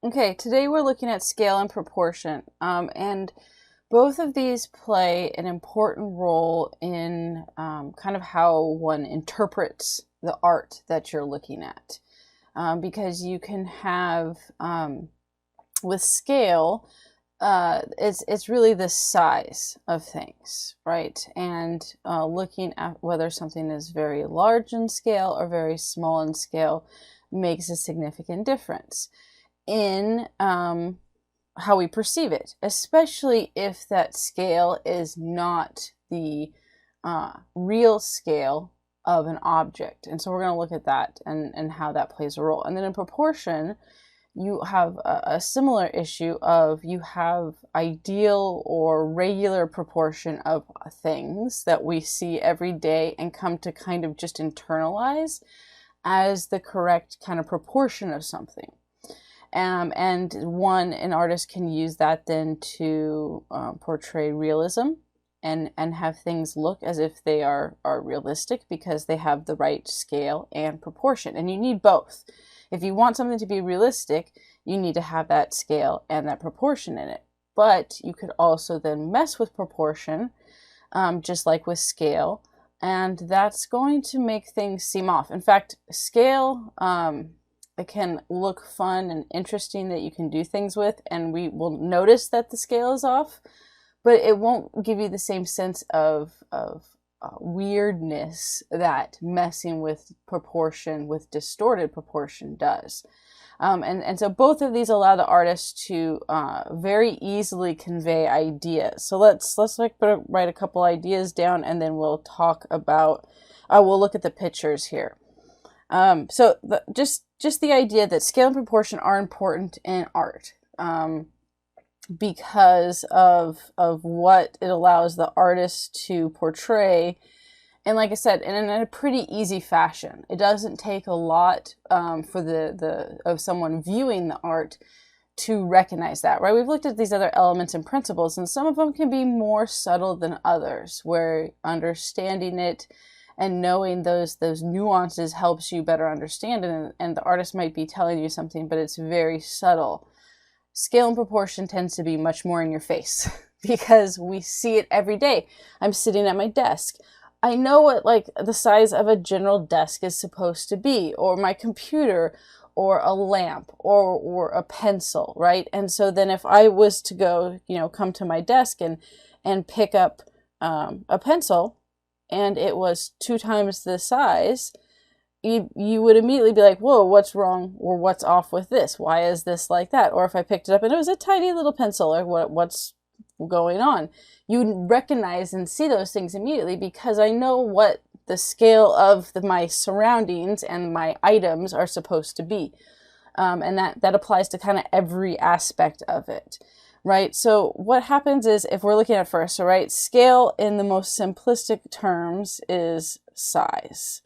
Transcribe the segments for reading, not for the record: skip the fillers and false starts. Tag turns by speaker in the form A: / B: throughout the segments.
A: Okay, today we're looking at scale and proportion, and both of these play an important role in kind of how one interprets the art that you're looking at. Because you can have, with scale, it's really the size of things, right? And looking at whether something is very large in scale or very small in scale makes a significant difference in how we perceive it, especially if that scale is not the real scale of an object. And so we're going to look at that and how that plays a role. And then in proportion, you have a similar issue of you have ideal or regular proportion of things that we see every day and come to kind of just internalize as the correct kind of proportion of something. And an artist can use that then to portray realism and have things look as if they are realistic because they have the right scale and proportion. And you need both. If you want something to be realistic, you need to have that scale and that proportion in it. But you could also then mess with proportion, just like with scale, and that's going to make things seem off. In fact, scale, it can look fun and interesting that you can do things with, and we will notice that the scale is off, but it won't give you the same sense of weirdness that messing with proportion, with distorted proportion does. And so both of these allow the artist to very easily convey ideas. So let's write a couple ideas down, and then we'll talk about, we'll look at the pictures here. So just the idea that scale and proportion are important in art, because of what it allows the artist to portray. And like I said, in a pretty easy fashion. It doesn't take a lot for of someone viewing the art to recognize that, right? We've looked at these other elements and principles, and some of them can be more subtle than others, where understanding it and knowing those nuances helps you better understand it, and the artist might be telling you something, but it's very subtle. Scale and proportion tends to be much more in your face because we see it every day. I'm sitting at my desk. I know what like the size of a general desk is supposed to be, or my computer, or a lamp, or a pencil, right? And so then if I was to go, come to my desk and pick up a pencil, and it was 2 times the size, you would immediately be like, whoa, what's wrong, or what's off with this? Why is this like that? Or if I picked it up and it was a tiny little pencil, or what's going on? You recognize and see those things immediately because I know what the scale of my surroundings and my items are supposed to be. And that applies to kind of every aspect of it, right? So what happens is, if we're looking at first, so right, scale in the most simplistic terms is size,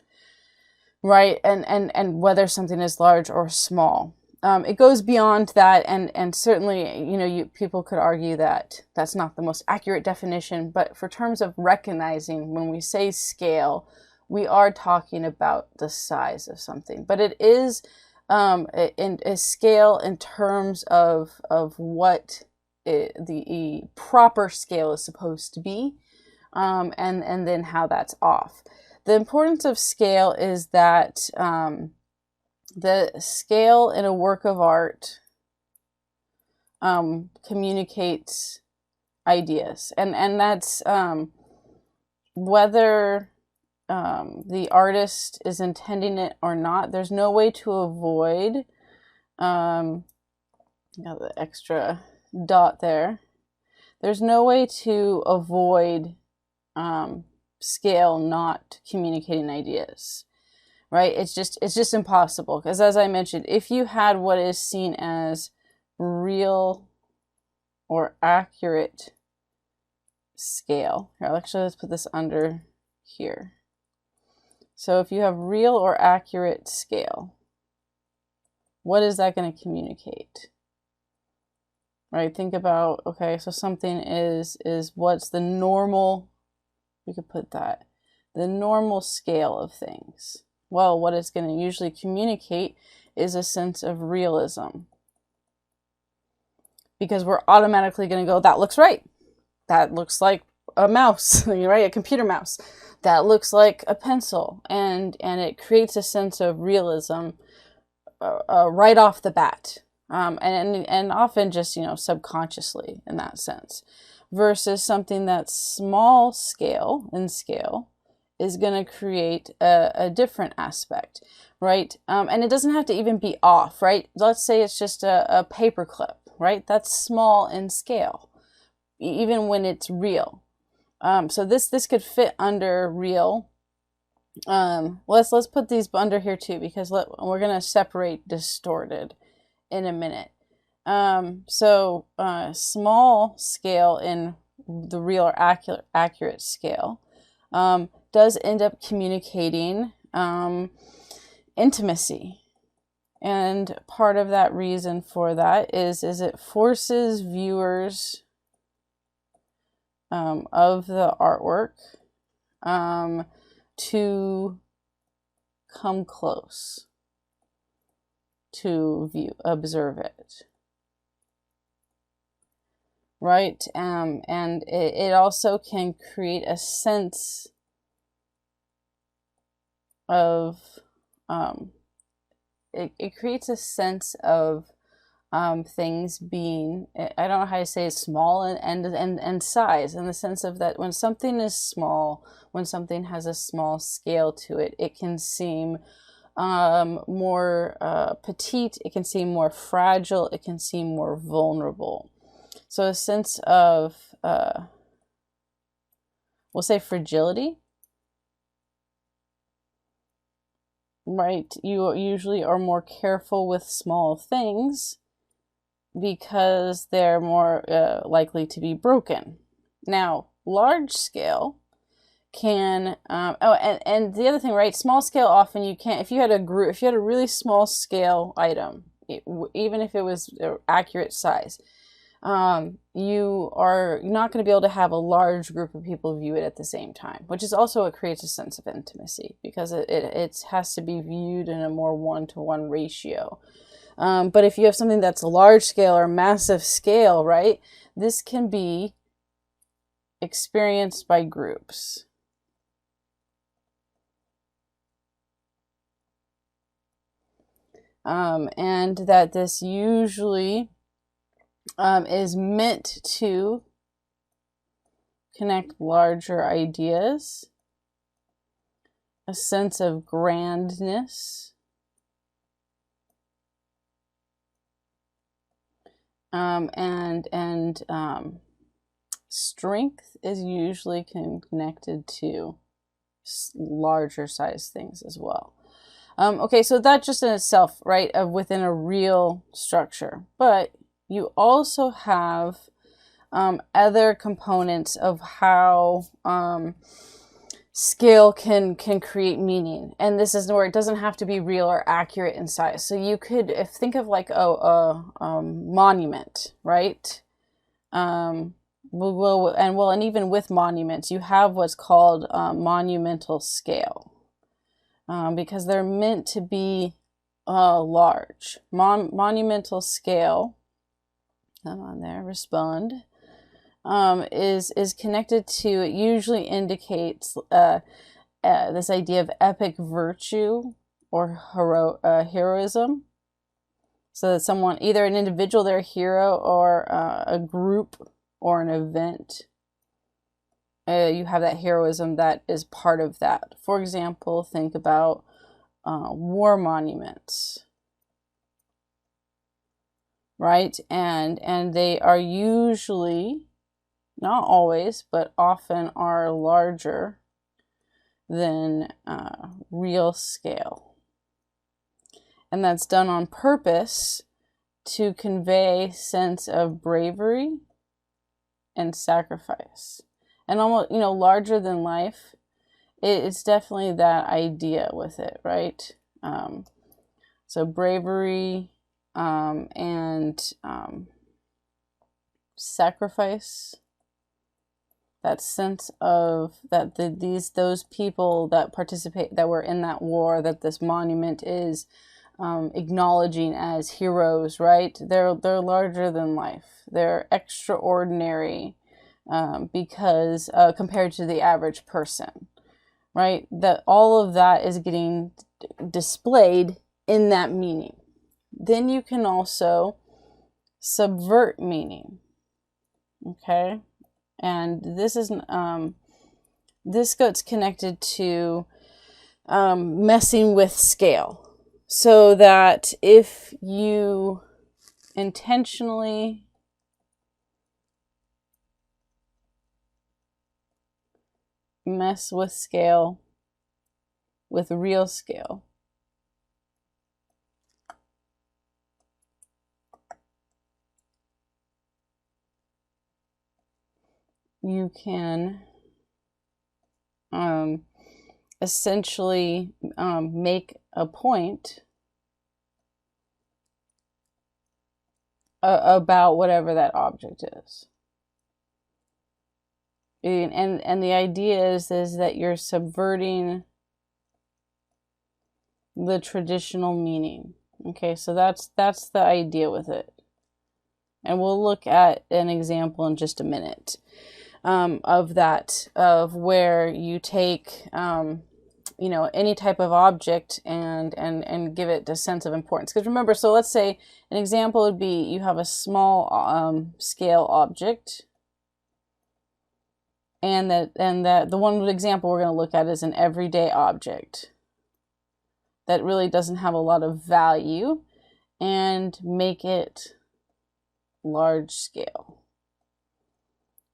A: right? And whether something is large or small. It goes beyond that, and certainly, people could argue that that's not the most accurate definition, but for terms of recognizing, when we say scale, we are talking about the size of something. But it is a scale in terms of what the proper scale is supposed to be, and then how that's off. The importance of scale is that the scale in a work of art communicates ideas, and that's whether the artist is intending it or not. There's no way to avoid, got the extra dot there. There's no way to avoid scale not communicating ideas. Right? It's just impossible, because as I mentioned, if you had what is seen as real or accurate scale, here, actually, let's put this under here. So if you have real or accurate scale, what is that going to communicate? Right? Think about, okay, so something is what's the normal, we could put that, the normal scale of things. Well, what it's going to usually communicate is a sense of realism. because we're automatically going to go, that looks right. That looks like a mouse, right? A computer mouse. That looks like a pencil. And it creates a sense of realism right off the bat. And often just, subconsciously in that sense. Versus something that's small scale is going to create a different aspect, right? And it doesn't have to even be off, right? Let's say it's just a paper clip, right? That's small in scale, even when it's real. So this could fit under real. Let's put these under here too, because we're going to separate distorted in a minute. So small scale in the real or accurate scale does end up communicating intimacy. And part of that reason for that is it forces viewers of the artwork to come close to observe it. Right? And it also can create a sense of, it creates a sense of things being, I don't know how to say it, small and size, in the sense of that when something is small, when something has a small scale to it, it can seem more petite, it can seem more fragile, it can seem more vulnerable. So a sense of, we'll say fragility, right? You usually are more careful with small things because they're more likely to be broken. Now, large scale can, and the other thing, right? Small scale, often you can't, if you had a really small scale item, even if it was accurate size, you are not going to be able to have a large group of people view it at the same time, which is also what creates a sense of intimacy, because it has to be viewed in a more one-to-one ratio. But if you have something that's large scale or massive scale, right, this can be experienced by groups. And that this usually is meant to connect larger ideas, a sense of grandness, and strength is usually connected to larger size things as well. Okay, so that just in itself, right, within a real structure. But you also have other components of how scale can create meaning. And this is where it doesn't have to be real or accurate in size. So you could think of like a monument, right? And even with monuments, you have what's called monumental scale. Because they're meant to be large. Monumental scale, come on there, respond, is connected to, it usually indicates this idea of epic virtue or heroism. So that someone, either an individual, they're a hero, or a group or an event, you have that heroism that is part of that. For example, think about war monuments, right? And they are usually, not always, but often are larger than real scale. And that's done on purpose to convey sense of bravery and sacrifice. And almost, larger than life, it's definitely that idea with it, right? So bravery and sacrifice, that sense of that those people that participate, that were in that war, that this monument is acknowledging as heroes, right? They're larger than life. They're extraordinary because compared to the average person, right? That all of that is getting displayed in that meaning. Then you can also subvert meaning. Okay, and this is this gets connected to messing with scale. So that if you intentionally mess with scale, with real scale, you can essentially make a point about whatever that object is. And the idea is that you're subverting the traditional meaning. Okay, so that's the idea with it. And we'll look at an example in just a minute of that, of where you take any type of object and give it a sense of importance. Because remember, so let's say an example would be you have a small scale object, and that the one example we're going to look at is an everyday object that really doesn't have a lot of value, and make it large scale.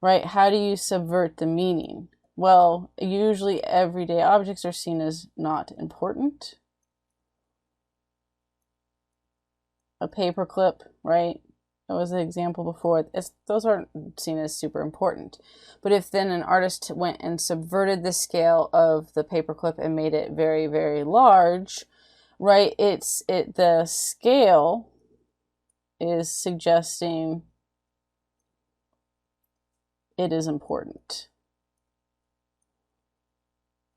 A: Right? How do you subvert the meaning? Well, usually everyday objects are seen as not important. A paperclip, right? That was the example before. Those aren't seen as super important. But if then an artist went and subverted the scale of the paperclip and made it very, very large, right? The scale is suggesting it is important,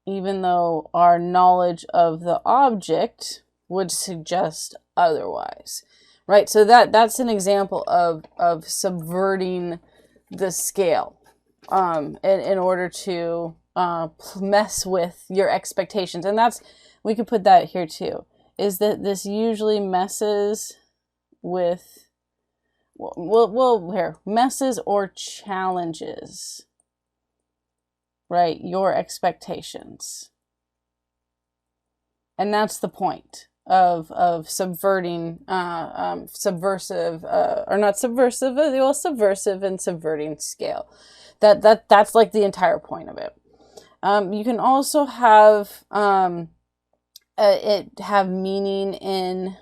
A: even though our knowledge of the object would suggest otherwise, right? So that's an example of subverting the scale in order to mess with your expectations. And we could put that here too, is that this usually messes with messes or challenges, right, your expectations. And that's the point of subverting, subversive, or not subversive, well, subversive and subverting scale. That's like the entire point of it. You can also have it have meaning in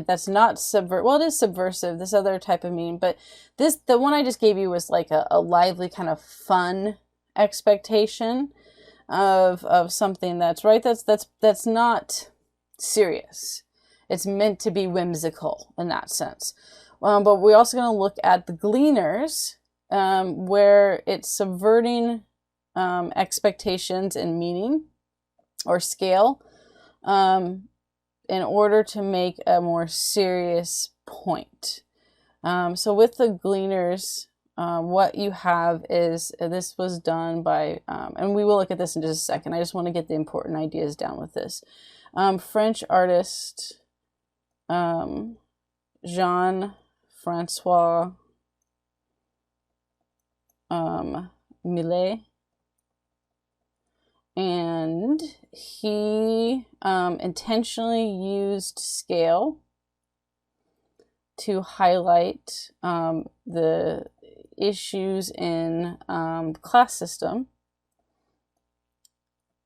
A: that's not subvert. Well, it is subversive, this other type of meaning, but the one I just gave you was like a lively kind of fun expectation of something that's right. That's not serious. It's meant to be whimsical in that sense. But we're also going to look at the gleaners, where it's subverting expectations and meaning or scale in order to make a more serious point. So with the gleaners, what you have is, this was done by, and we will look at this in just a second. I just want to get the important ideas down with this. French artist Jean-Francois Millet. And he intentionally used scale to highlight the issues in the class system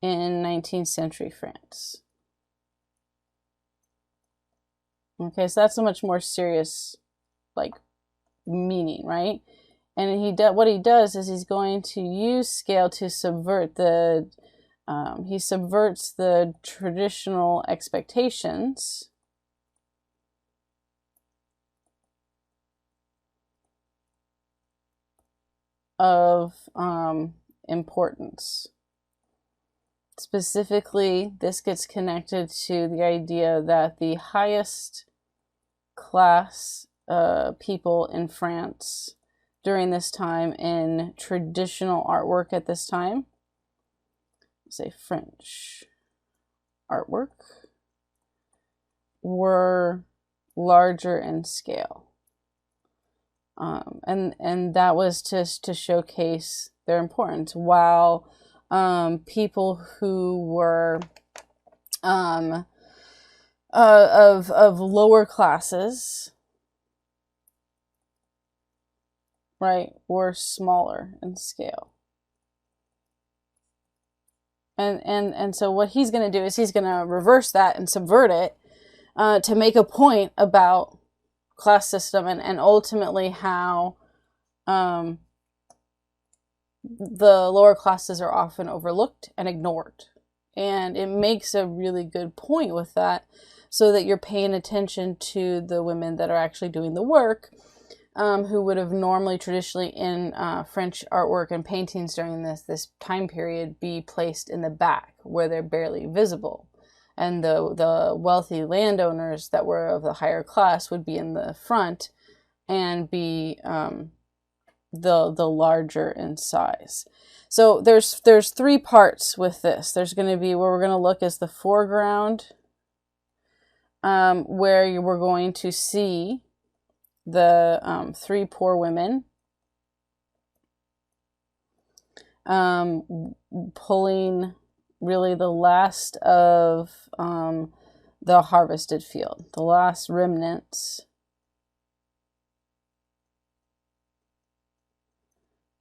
A: in 19th century France. Okay, so that's a much more serious, like, meaning, right? And what he does is he's going to use scale to subvert he subverts the traditional expectations of importance. Specifically, this gets connected to the idea that the highest class people in France during this time in traditional artwork at this time, say French artwork, were larger in scale. And that was just to showcase their importance, while people who were of lower classes, right, were smaller in scale. And so what he's going to do is he's going to reverse that and subvert it to make a point about class system and ultimately how the lower classes are often overlooked and ignored. And it makes a really good point with that, so that you're paying attention to the women that are actually doing the work, who would have normally traditionally in French artwork and paintings during this time period be placed in the back where they're barely visible. And the wealthy landowners that were of the higher class would be in the front and be the larger in size. So there's three parts with this. There's going to be where we're going to look as the foreground, where we're going to see the three poor women pulling really the last of the harvested field, the last remnants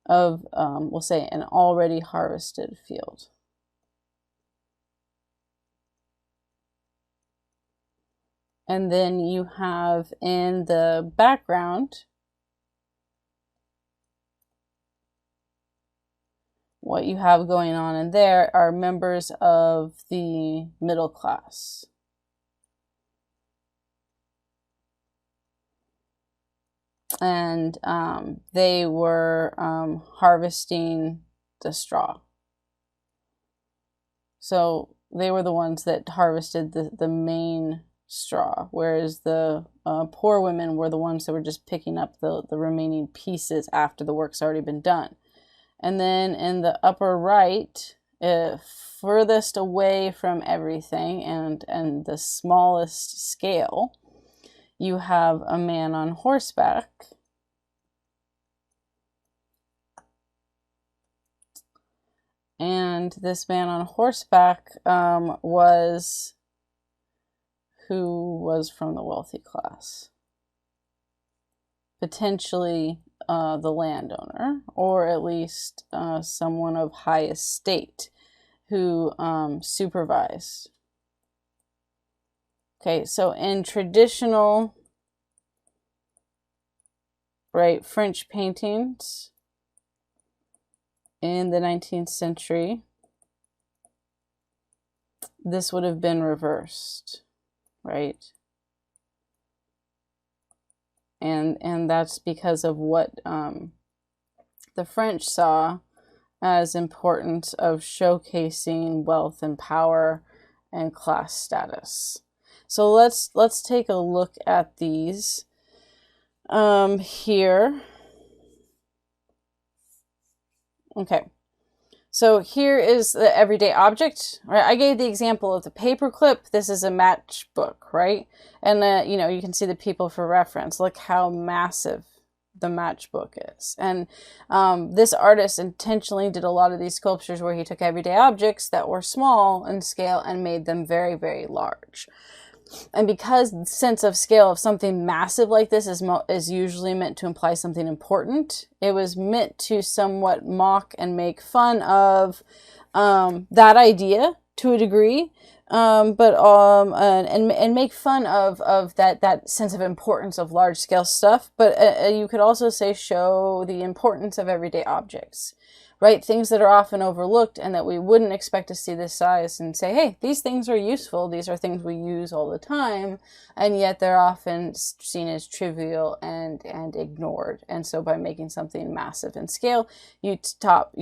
A: of, we'll say, an already harvested field. And then you have in the background what you have going on in there are members of the middle class. And they were harvesting the straw. So they were the ones that harvested the main straw, whereas the poor women were the ones that were just picking up the remaining pieces after the work's already been done. And then in the upper right, furthest away from everything and the smallest scale, you have a man on horseback. And this man on horseback was who was from the wealthy class. Potentially the landowner, or at least someone of high estate who supervised. Okay, so in traditional, right, French paintings in the 19th century, this would have been reversed, right? And that's because of what the French saw as importance of showcasing wealth and power and class status. So let's take a look at these here. Okay. So here is the everyday object, right? I gave the example of the paperclip. This is a matchbook, right? And you know, you can see the people for reference. Look how massive the matchbook is. And this artist intentionally did a lot of these sculptures where he took everyday objects that were small in scale and made them very, very large. And because the sense of scale of something massive like this is usually meant to imply something important, it was meant to somewhat mock and make fun of that idea to a degree, And make fun of that sense of importance of large scale stuff. But you could also say show the importance of everyday objects, right? Things that are often overlooked and that we wouldn't expect to see this size, and say, hey, these things are useful. These are things we use all the time, and yet they're often seen as trivial and ignored. And so by making something massive in scale, you stop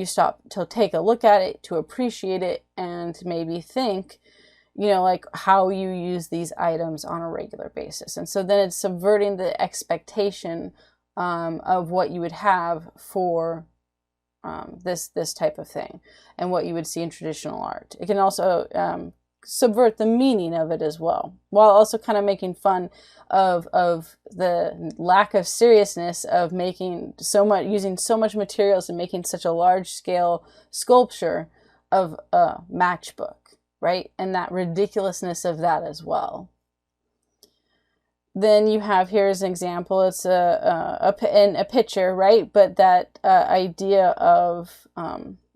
A: to take a look at it, to appreciate it, and maybe think, like how you use these items on a regular basis. And so then it's subverting the expectation of what you would have for this type of thing and what you would see in traditional art. It can also subvert the meaning of it as well, while also kind of making fun of the lack of seriousness of using so much materials and making such a large scale sculpture of a matchbook. Right? And that ridiculousness of that as well. Then you have, here's an example, it's a picture, right? But that idea of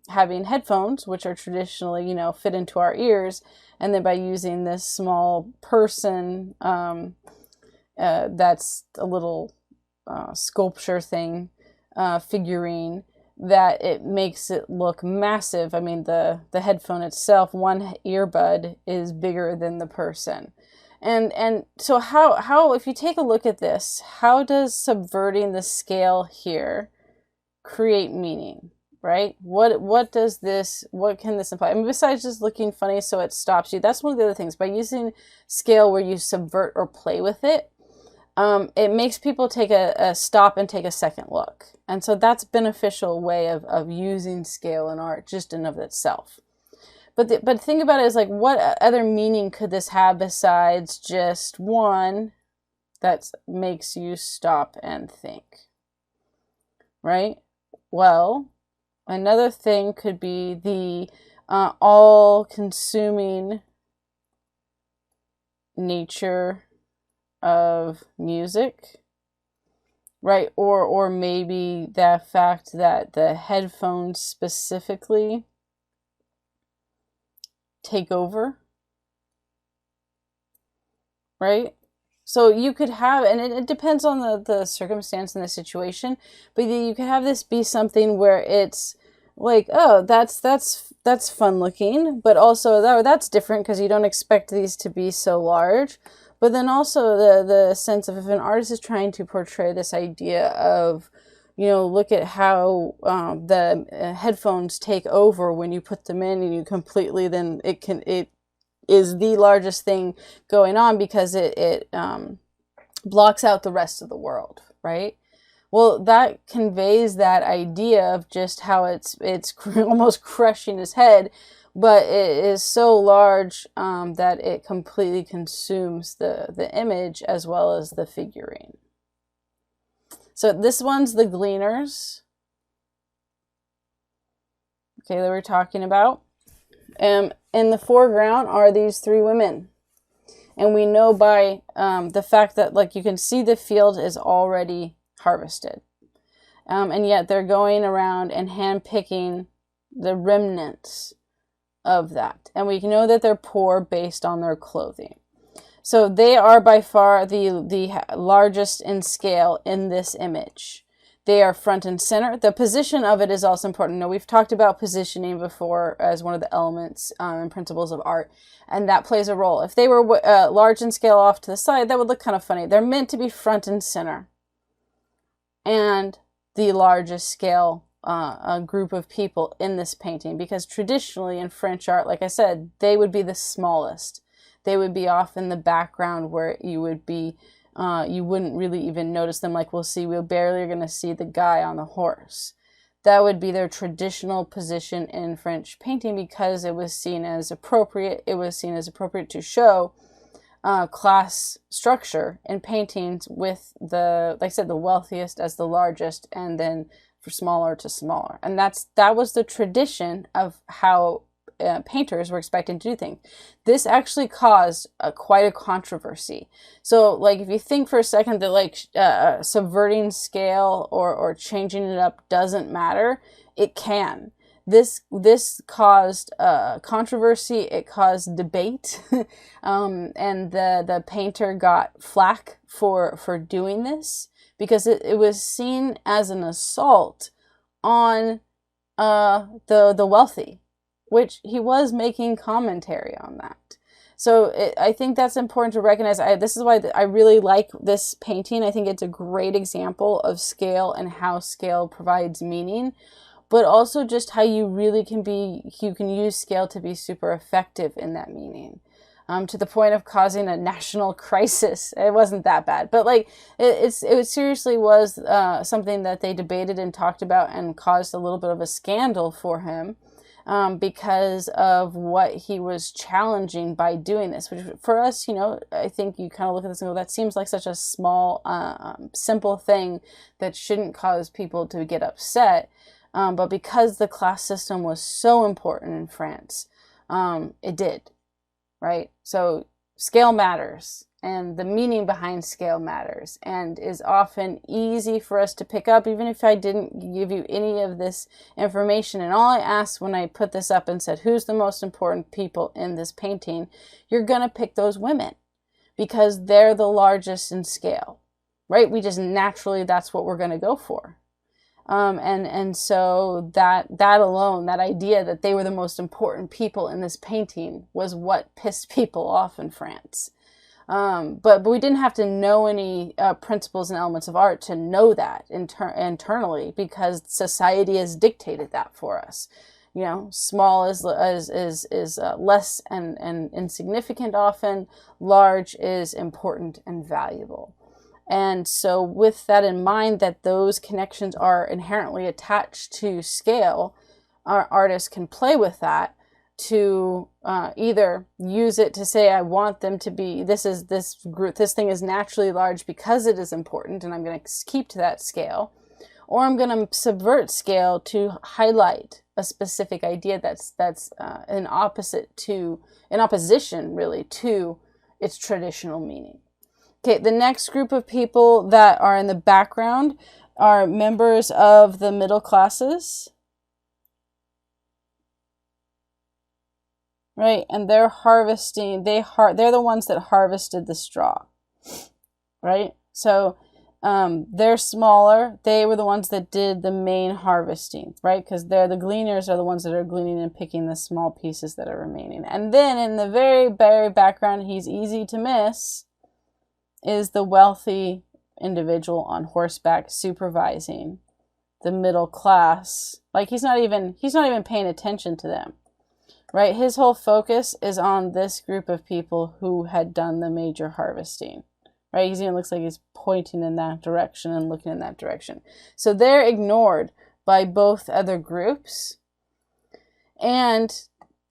A: having headphones, which are traditionally, fit into our ears, and then by using this small person, that's a little sculpture thing, figurine, that it makes it look massive. I mean, the headphone itself, one earbud is bigger than the person. And so how if you take a look at this, how does subverting the scale here create meaning, right? What can this imply? I mean, besides just looking funny so it stops you, that's one of the other things. By using scale where you subvert or play with it, it makes people take a stop and take a second look. And so that's a beneficial way of using scale in art just in of itself. But think about it as like, what other meaning could this have besides just one that makes you stop and think, right? Well, another thing could be the all-consuming nature of music, right? Or maybe the fact that the headphones specifically take over, right? So you could have, and it depends on the circumstance and the situation, but you could have this be something where it's like, oh, that's fun looking, but also that's different because you don't expect these to be so large. But then also the sense of, if an artist is trying to portray this idea of, look at how the headphones take over when you put them in, and you completely, then it is the largest thing going on because it blocks out the rest of the world, right? Well, that conveys that idea of just how it's almost crushing his head, but it is so large that it completely consumes the image as well as the figurine. So this one's the Gleaners, okay, that we're talking about. In the foreground are these three women. And we know by the fact that, like, you can see the field is already harvested. And yet they're going around and hand-picking the remnants of that. And we know that they're poor based on their clothing. So they are by far the largest in scale in this image. They are front and center. The position of it is also important. Now, we've talked about positioning before as one of the elements and principles of art, and that plays a role. If they were large in scale off to the side, that would look kind of funny. They're meant to be front and center. And the largest scale group of people in this painting, because traditionally in French art, like I said, they would be the smallest. They would be off in the background where you would be, you wouldn't really even notice them. Like we're barely going to see the guy on the horse. That would be their traditional position in French painting because it was seen as appropriate. It was seen as appropriate to show class structure in paintings with like I said, the wealthiest as the largest, and then for smaller to smaller. And that was the tradition of how painters were expected to do things. This actually caused quite a controversy. So, like, if you think for a second that, like, subverting scale or changing it up doesn't matter, it can. This caused controversy. It caused debate, and the painter got flack for doing this because it was seen as an assault on the wealthy, which he was making commentary on that. So I think that's important to recognize. This is why I really like this painting. I think it's a great example of scale and how scale provides meaning, but also just how you really you can use scale to be super effective in that meaning. To the point of causing a national crisis. It wasn't that bad, but like it seriously was something that they debated and talked about and caused a little bit of a scandal for him. Because of what he was challenging by doing this, which for us, I think you kind of look at this and go, that seems like such a small, simple thing that shouldn't cause people to get upset. But because the class system was so important in France, it did, right? So scale matters. And the meaning behind scale matters and is often easy for us to pick up, even if I didn't give you any of this information. And all I asked when I put this up and said, who's the most important people in this painting? You're going to pick those women because they're the largest in scale, right? We just naturally, that's what we're going to go for. And so that alone, that idea that they were the most important people in this painting was what pissed people off in France. But we didn't have to know any principles and elements of art to know that internally, because society has dictated that for us. Small is less and insignificant often. Large is important and valuable. And so with that in mind, that those connections are inherently attached to scale, our artists can play with that to either use it to say, I want them to be, this thing is naturally large because it is important and I'm going to keep to that scale, or I'm going to subvert scale to highlight a specific idea that's in opposition really to its traditional meaning. Okay, the next group of people that are in the background are members of the middle classes. Right, and they're harvesting, they're the ones that harvested the straw, right? So they're smaller, they were the ones that did the main harvesting, right? Because the gleaners are the ones that are gleaning and picking the small pieces that are remaining. And then in the very, very background, he's easy to miss, is the wealthy individual on horseback supervising the middle class. Like he's not even paying attention to them. Right, his whole focus is on this group of people who had done the major harvesting. Right, he even looks like he's pointing in that direction and looking in that direction. So they're ignored by both other groups. And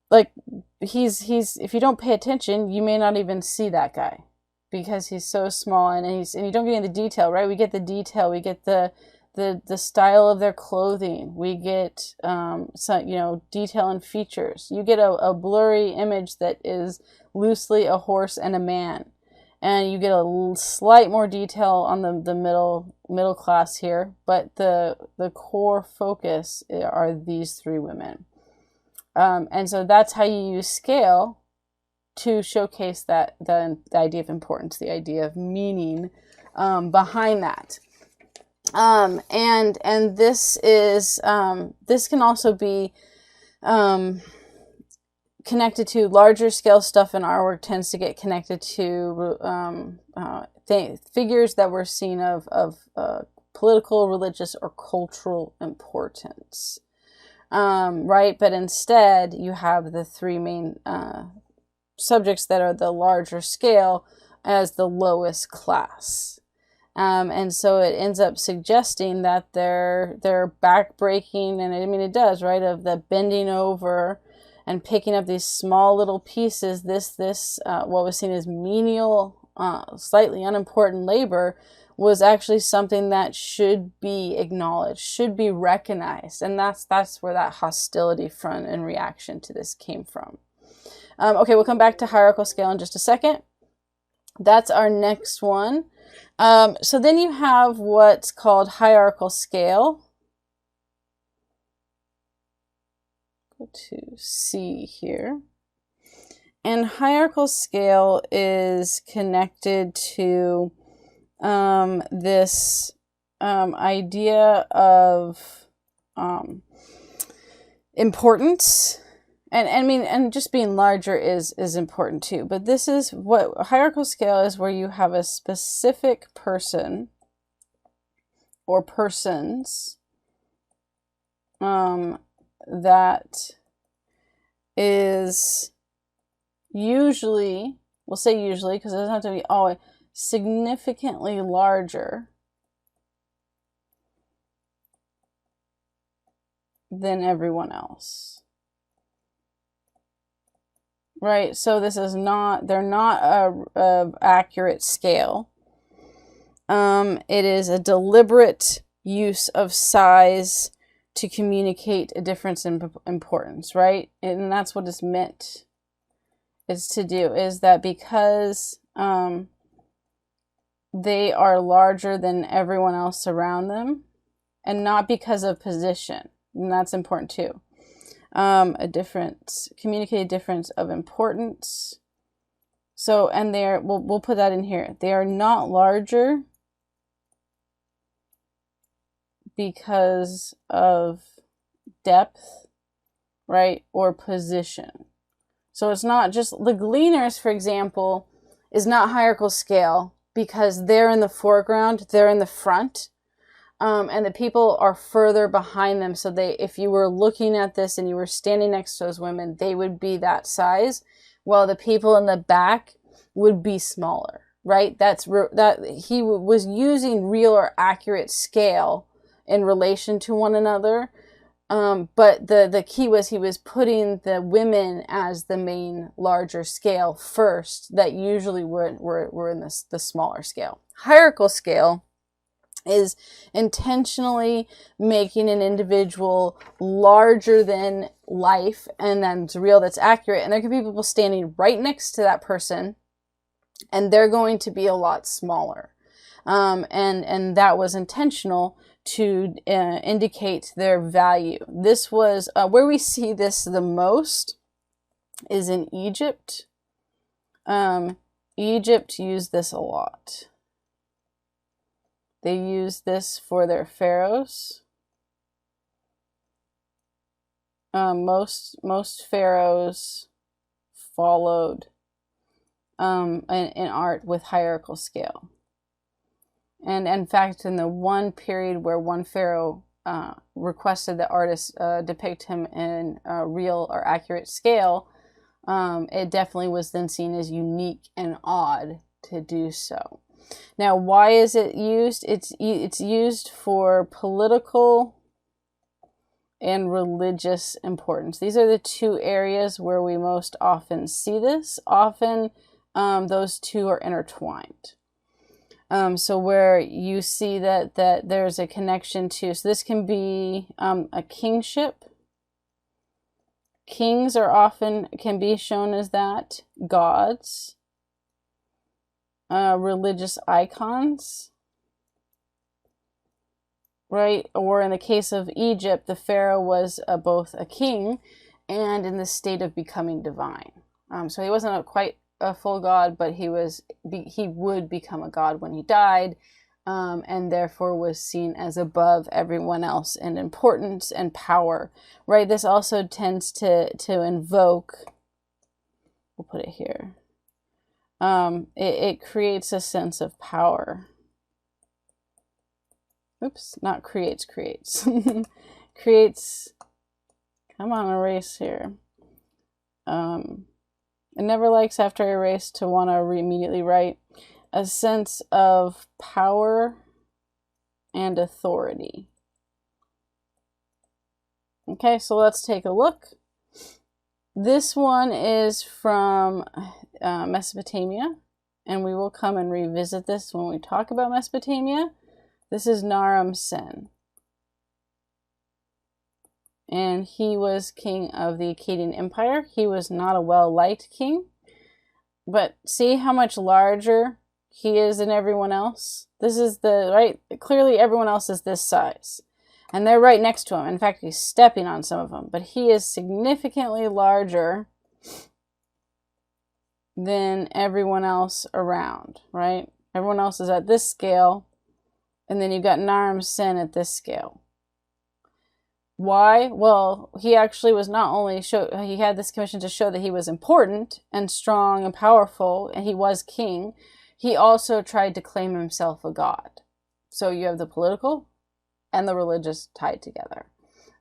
A: like he's if you don't pay attention, you may not even see that guy because he's so small and you don't get any of the detail. Right, we get the detail, we get the style of their clothing, we get detail and features. You get a blurry image that is loosely a horse and a man, and you get a slight more detail on the middle class here, but the core focus are these three women, and so that's how you use scale to showcase that the idea of importance, the idea of meaning behind that. And this is this can also be connected to larger scale stuff in our work. Tends to get connected to figures that we're seeing of political, religious, or cultural importance, right? But instead, you have the three main subjects that are the larger scale as the lowest class. And so it ends up suggesting that they're backbreaking, and I mean it does, right, of the bending over and picking up these small little pieces. This what was seen as menial, slightly unimportant labor was actually something that should be acknowledged, should be recognized, and that's where that hostility front and reaction to this came from. Okay, we'll come back to hierarchical scale in just a second. That's our next one. So then you have what's called hierarchical scale. to C here. And hierarchical scale is connected to this idea of importance. And I mean, and just being larger is important too. But this is what hierarchical scale is, where you have a specific person or persons that is usually, we'll say usually because it doesn't have to be always, significantly larger than everyone else. Right? So this is not, they're not a accurate scale. It is a deliberate use of size to communicate a difference in importance, right? And that's what it's meant is to do, is that because they are larger than everyone else around them, and not because of position, and that's important too. A difference, communicate a difference of importance. So, and they're, we'll put that in here. They are not larger because of depth, right, or position. So it's not just the Gleaners, for example, is not hierarchical scale because they're in the foreground, they're in the front, and the people are further behind them. So they, if you were looking at this and you were standing next to those women, they would be that size, while the people in the back would be smaller, right? That he was using real or accurate scale in relation to one another. But the key was he was putting the women as the main larger scale first, that usually were in the smaller scale. Hierarchical scale is intentionally making an individual larger than life, and then it's real, that's accurate. And there can be people standing right next to that person, and they're going to be a lot smaller. And that was intentional to indicate their value. This was where we see this the most is in Egypt. Egypt used this a lot. They used this for their pharaohs. Most pharaohs followed in art with hierarchical scale. And in fact, in the one period where one pharaoh requested that artists depict him in a real or accurate scale, it definitely was then seen as unique and odd to do so. Now, why is it used? It's used for political and religious importance. These are the two areas where we most often see this. Often, those two are intertwined. So where you see that there's a connection to, so this can be a kingship. Kings are often can be shown as that. Gods. Religious icons. Right? Or in the case of Egypt, the pharaoh was both a king and in the state of becoming divine. So he wasn't quite a full god, but he would become a god when he died, and therefore was seen as above everyone else in importance and power, right? This also tends to invoke, we'll put it here, it creates a sense of power. Oops, not creates. Creates, come on, erase here. It never likes after I erase to want to immediately write. A sense of power and authority. Okay, so let's take a look. This one is from Mesopotamia, and we will come and revisit this when we talk about Mesopotamia. This is Naram Sin. And he was king of the Akkadian Empire. He was not a well-liked king. But see how much larger he is than everyone else? This is the, right? Clearly everyone else is this size. And they're right next to him. In fact, he's stepping on some of them. But he is significantly larger than everyone else around, right? Everyone else is at this scale. And then you've got Naram Sin at this scale. Why? Well, he actually was not only he had this commission to show that he was important and strong and powerful, and he was king. He also tried to claim himself a god. So you have the political and the religious tied together.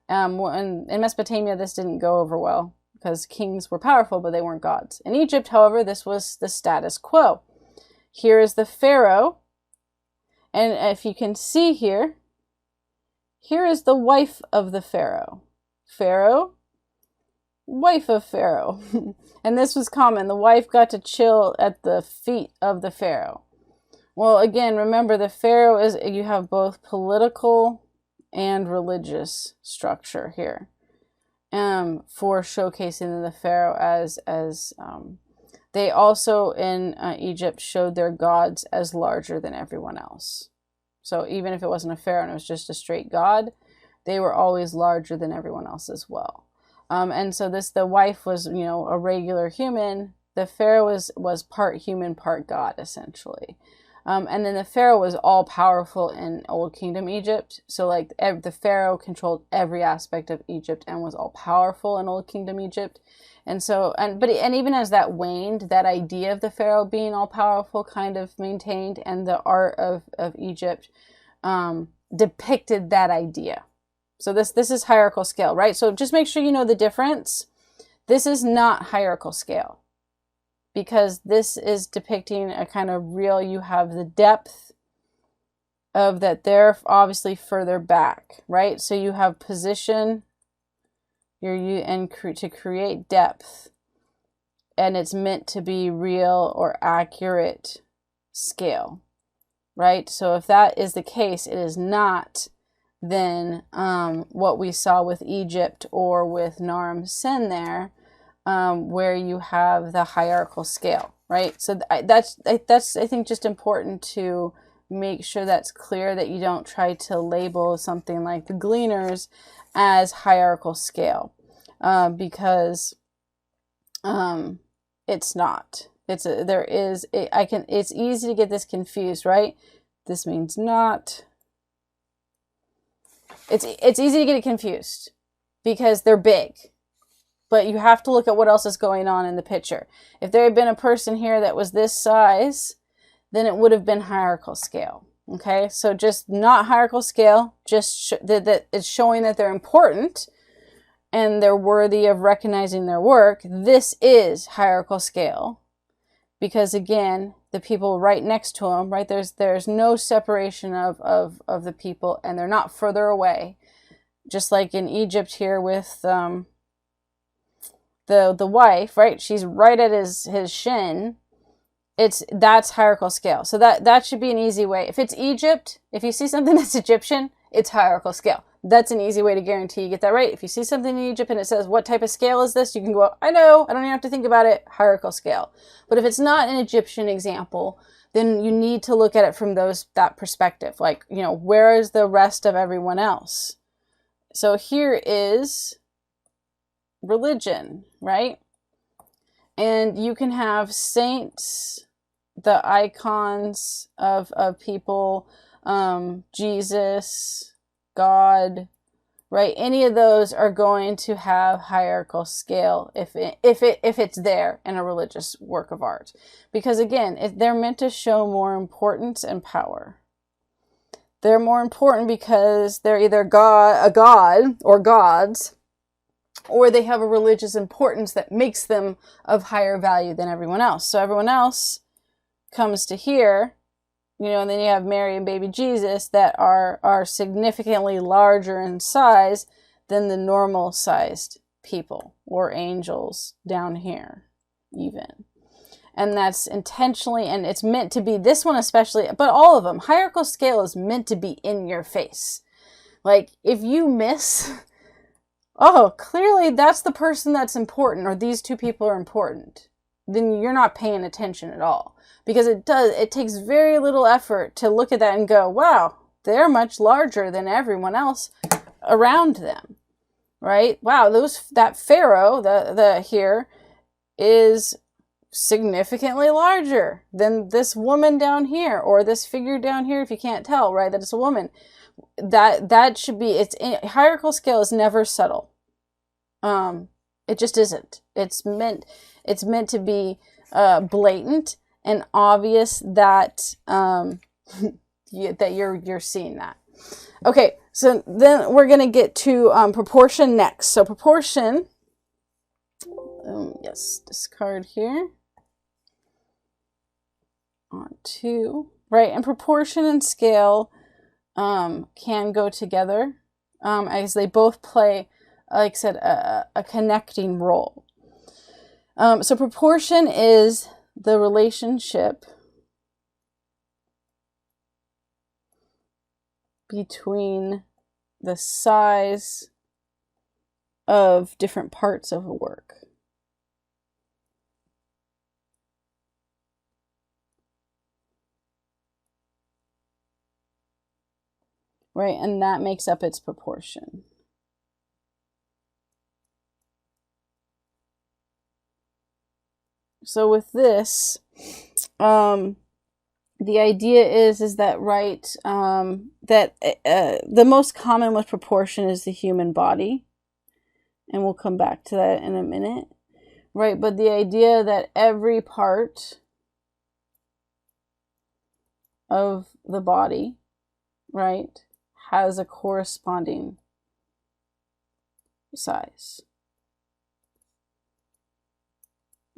A: In Mesopotamia, this didn't go over well because kings were powerful, but they weren't gods. In Egypt, however, this was the status quo. Here is the pharaoh, and if you can see here, here is the wife of the pharaoh. Pharaoh, wife of pharaoh. And this was common. The wife got to chill at the feet of the pharaoh. Well, again, remember the pharaoh is, you have both political and religious structure here. For showcasing the pharaoh as they also in Egypt showed their gods as larger than everyone else. So even if it wasn't a pharaoh and it was just a straight god, they were always larger than everyone else as well. And so the wife was, a regular human. The pharaoh was part human, part god, essentially. And then the pharaoh was all powerful in Old Kingdom Egypt. So like the pharaoh controlled every aspect of Egypt and was all powerful in Old Kingdom Egypt. And so, and even as that waned, that idea of the pharaoh being all powerful kind of maintained, and the art of Egypt depicted that idea. So this is hierarchical scale, right? So just make sure you know the difference. This is not hierarchical scale, because this is depicting a kind of real, you have the depth of that they're obviously further back, right? So you have position, to create depth, and it's meant to be real or accurate scale, right? So if that is the case, it is not then what we saw with Egypt or with Naram Sin there, where you have the hierarchical scale, right? So that's I think just important to make sure that's clear, that you don't try to label something like the Gleaners as hierarchical scale, because it's not. It's easy to get this confused, right? This means not. It's easy to get it confused because they're big. But you have to look at what else is going on in the picture. If there had been a person here that was this size, then it would have been hierarchical scale. Okay, so just not hierarchical scale, just that it's showing that they're important and they're worthy of recognizing their work. This is hierarchical scale, because again, the people right next to them, right, there's no separation of the people, and they're not further away. Just like in Egypt here with the wife, right? She's right at his shin. That's hierarchical scale. So that should be an easy way. If it's Egypt, if you see something that's Egyptian, it's hierarchical scale. That's an easy way to guarantee you get that right. If you see something in Egypt and it says, what type of scale is this? You can go, I know, I don't even have to think about it, hierarchical scale. But if it's not an Egyptian example, then you need to look at it from that perspective. Like, where is the rest of everyone else? So here is religion, right? And you can have saints, the icons of people, Jesus, God, right? Any of those are going to have hierarchical scale if it's there in a religious work of art, because again, they're meant to show more importance and power. They're more important because they're either a god or gods, or they have a religious importance that makes them of higher value than everyone else. So everyone else comes to here, and then you have Mary and baby Jesus that are significantly larger in size than the normal sized people or angels down here even. And that's intentionally, and it's meant to be, this one especially, but all of them, hierarchical scale is meant to be in your face. Like, if you miss, oh, clearly that's the person that's important, or these two people are important, then you're not paying attention at all. Because it takes very little effort to look at that and go, wow, they're much larger than everyone else. around them, right? Wow, that pharaoh, the here, is significantly larger than this woman down here, or this figure down here, if you can't tell, right, that it's a woman. That should be, hierarchical scale is never subtle. It just isn't. It's meant to be blatant and obvious that that you're seeing that. Okay, so then we're gonna get to proportion next. So proportion, yes, discard here. On 2, right? And proportion and scale can go together, as they both play, like I said, a connecting role. So proportion is the relationship between the size of different parts of a work. Right, and that makes up its proportion. So with this, the idea is that, right, that the most common with proportion is the human body, and we'll come back to that in a minute, right? But the idea that every part of the body, right, has a corresponding size.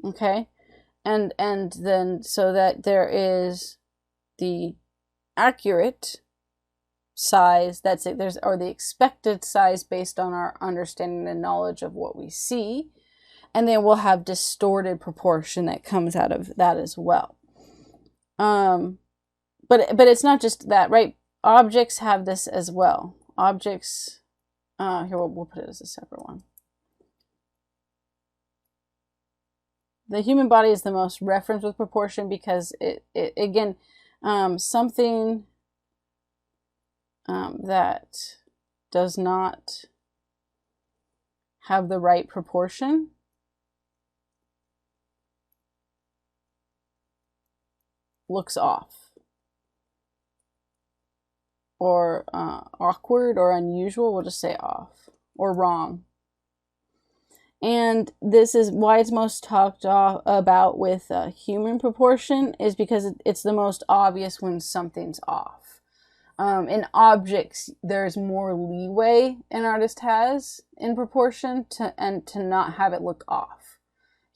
A: Okay, and then so that there is the accurate size, that's it, or the expected size based on our understanding and knowledge of what we see, and then we'll have distorted proportion that comes out of that as well. But it's not just that, right? Objects have this as well. Objects, here we'll put it as a separate one. The human body is the most referenced with proportion because it again, something that does not have the right proportion looks off, or awkward or unusual. We'll just say off or wrong. And this is why it's most talked about with human proportion, is because it's the most obvious when something's off. In objects, there's more leeway an artist has in proportion to not have it look off.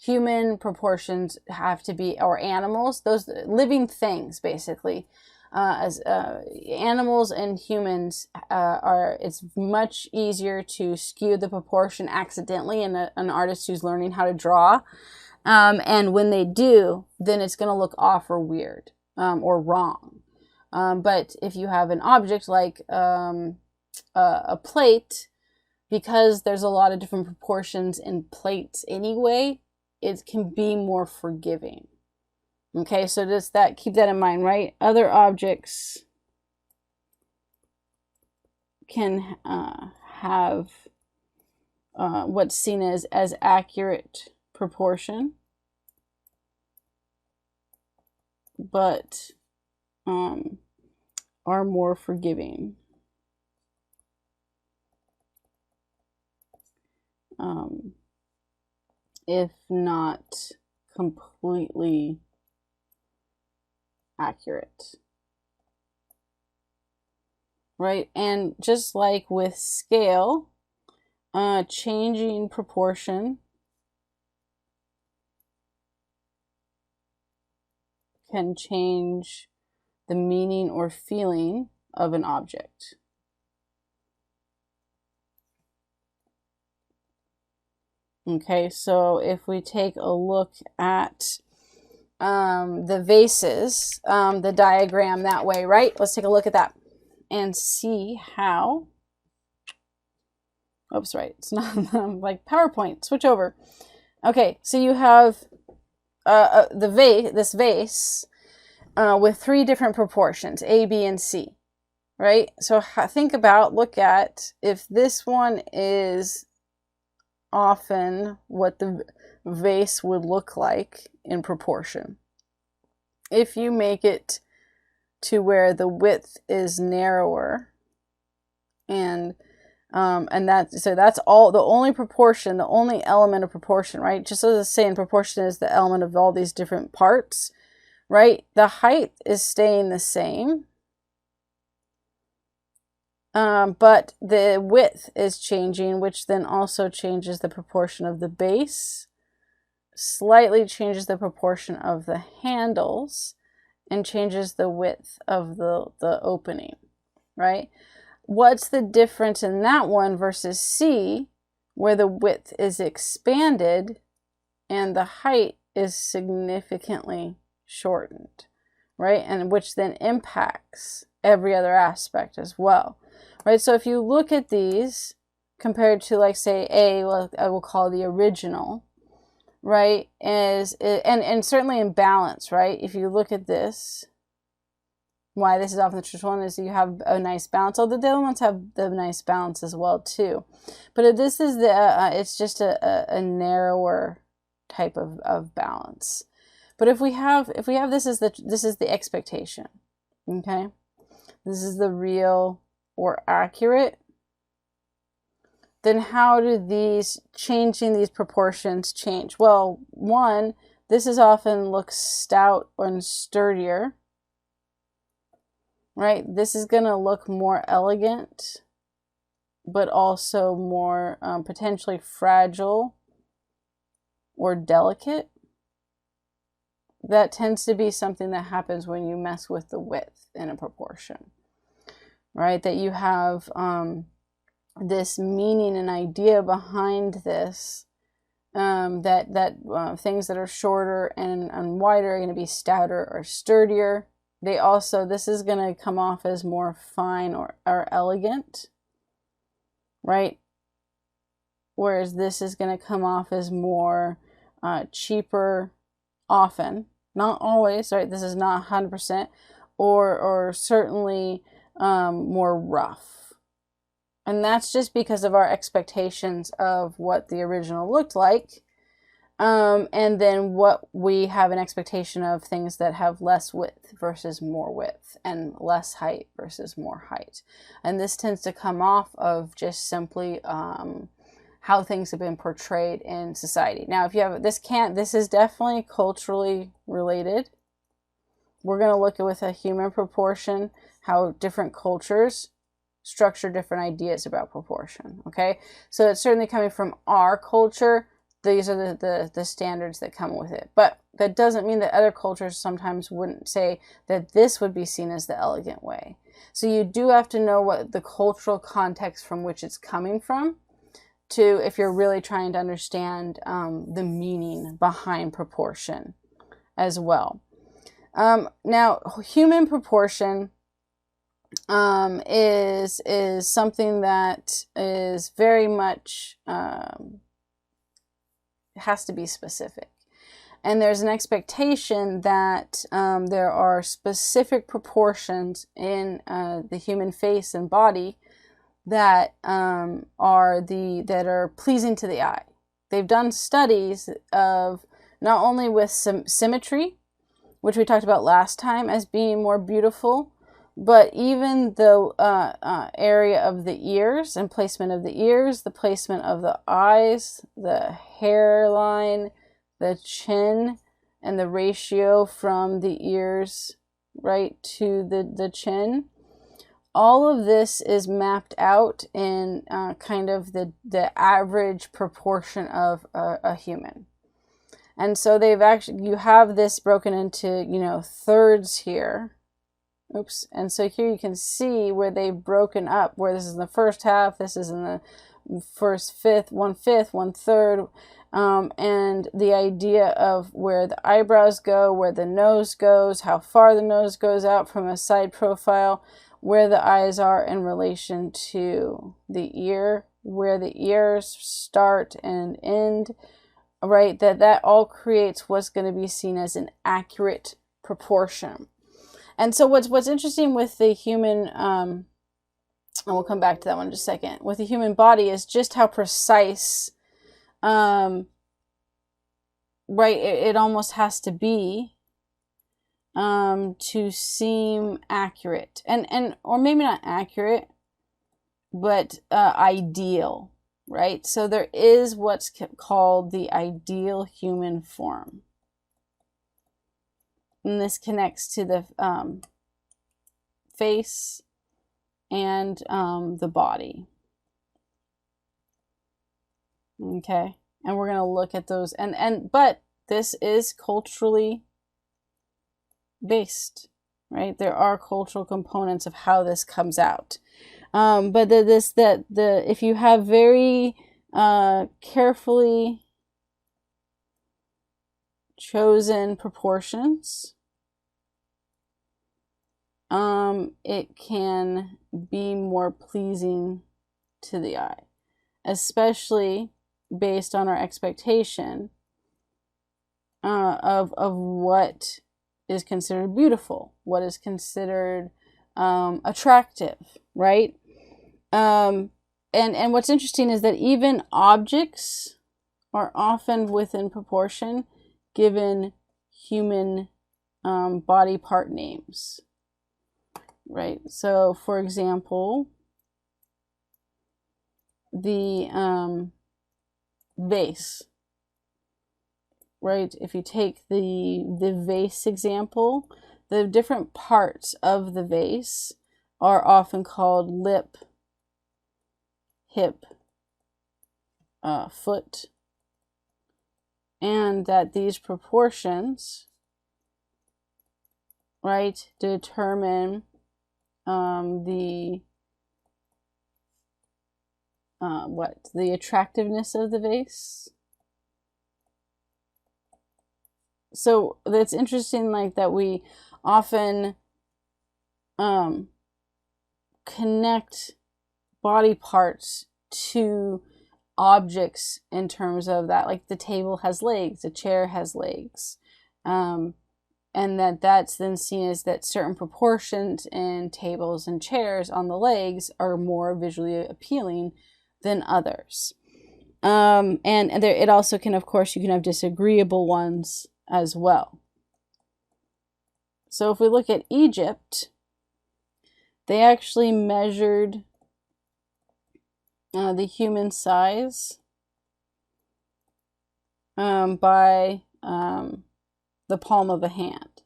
A: Human proportions have to be, or animals, those living things basically, as animals and humans it's much easier to skew the proportion accidentally in an artist who's learning how to draw, and when they do, then it's going to look off or weird, or wrong. But if you have an object like a plate, because there's a lot of different proportions in plates anyway, it can be more forgiving. Okay, so just keep that in mind, right? Other objects can have what's seen as accurate proportion, but are more forgiving. If not completely accurate, right? And just like with scale, changing proportion can change the meaning or feeling of an object. Okay, so if we take a look at the vases, the diagram that way, right? Let's take a look at that and see how, oops, right, it's not like PowerPoint, switch over. Okay, so you have this vase with 3 different proportions, A, B, and C. right? So think about, look at, if this one is often what the vase would look like in proportion. If you make it to where the width is narrower, and that's all, the only proportion, the only element of proportion, right? Just as I was saying, proportion is the element of all these different parts, right? The height is staying the same, but the width is changing, which then also changes the proportion of the base, slightly changes the proportion of the handles, and changes the width of the opening, right? What's the difference in that one versus C, where the width is expanded and the height is significantly shortened, right? And which then impacts every other aspect as well, right? So if you look at these compared to, like, say A, well, I will call the original, right, and certainly in balance, right? If you look at this, why this is often the traditional one is you have a nice balance. Although the other ones have the nice balance as well too, but if this is the it's just a narrower type of balance. But if we have this is the expectation, okay, this is the real or accurate, then how do these changing these proportions change? Well, one, this is often looks stout and sturdier, right? This is going to look more elegant, but also more potentially fragile or delicate. That tends to be something that happens when you mess with the width in a proportion, right? That you have this meaning and idea behind this, that things that are shorter and wider are going to be stouter or sturdier. They also, this is going to come off as more fine or elegant, right? Whereas this is going to come off as more cheaper, often, not always, right? This is not 100%, or certainly more rough. And that's just because of our expectations of what the original looked like. And then what we have an expectation of things that have less width versus more width, and less height versus more height. And this tends to come off of just simply how things have been portrayed in society. Now, if you have this is definitely culturally related. We're going to look at, with a human proportion, how different cultures structure different ideas about proportion. Okay, so it's certainly coming from our culture. These are the standards that come with it, but that doesn't mean that other cultures sometimes wouldn't say that this would be seen as the elegant way. So you do have to know what the cultural context from which it's coming from, to, if you're really trying to understand the meaning behind proportion as well. Now, human proportion is something that is very much has to be specific, and there's an expectation that there are specific proportions in the human face and body that are pleasing to the eye. They've done studies of not only with symmetry, which we talked about last time as being more beautiful, but even the area of the ears and placement of the ears, the placement of the eyes, the hairline, the chin, and the ratio from the ears right to the chin. All of this is mapped out in kind of the average proportion of a human. And so you have this broken into, thirds here. Oops. And so here you can see where they've broken up, where this is in the first half, this is in the first fifth, 1/5, 1/3. And the idea of where the eyebrows go, where the nose goes, how far the nose goes out from a side profile, where the eyes are in relation to the ear, where the ears start and end, right? That all creates what's going to be seen as an accurate proportion. And so what's interesting with the human, and we'll come back to that one in just a second, with the human body is just how precise, right, it almost has to be to seem accurate, and or maybe not accurate, but ideal, right? So there is what's called the ideal human form. And this connects to the face and the body. Okay, and we're going to look at those, but this is culturally based, right? There are cultural components of how this comes out. But if you have very carefully chosen proportions, it can be more pleasing to the eye, especially based on our expectation of what is considered beautiful, what is considered attractive, right? And what's interesting is that even objects are often within proportion given human body part names, right? So, for example, the vase, right? If you take the vase example, the different parts of the vase are often called lip, hip, foot, and that these proportions, right, determine the attractiveness of the vase. So that's interesting, like that we often connect body parts to objects in terms of that, like the table has legs, the chair has legs, and that's then seen as that certain proportions in tables and chairs on the legs are more visually appealing than others. And there, it also can, of course, you can have disagreeable ones as well. So if we look at Egypt, they actually measured the human size by the palm of a hand.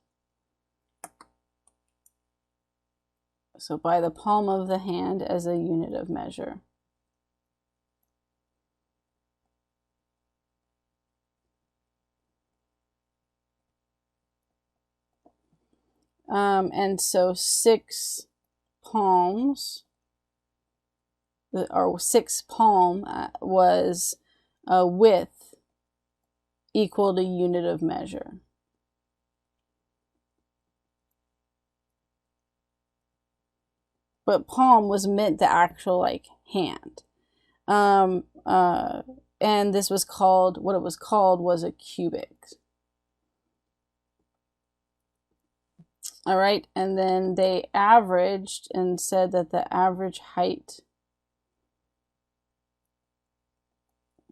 A: So by the palm of the hand as a unit of measure. And so 6 palms, or 6 palm was a width equal to unit of measure. But palm was meant the actual like hand. And this was called, what it was called was a cubit. All right, and then they averaged and said that the average height,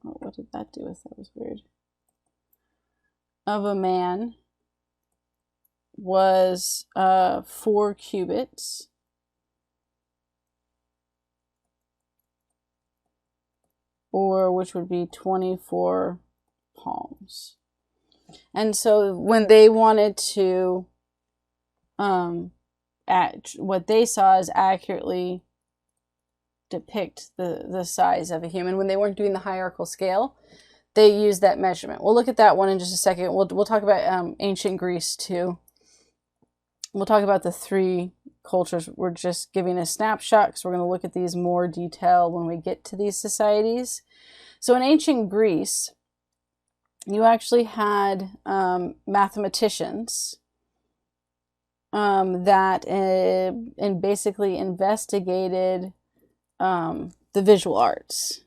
A: oh, what did that do with that? Was weird. Of a man was 4 cubits. Or which would be 24 palms. And so when they wanted to what they saw as accurately depict the size of a human, when they weren't doing the hierarchical scale, they used that measurement. We'll look at that one in just a second. We'll talk about ancient Greece too. We'll talk about the 3 cultures. We're just giving a snapshot because we're going to look at these more detail when we get to these societies. So in ancient Greece, you actually had mathematicians that basically investigated the visual arts.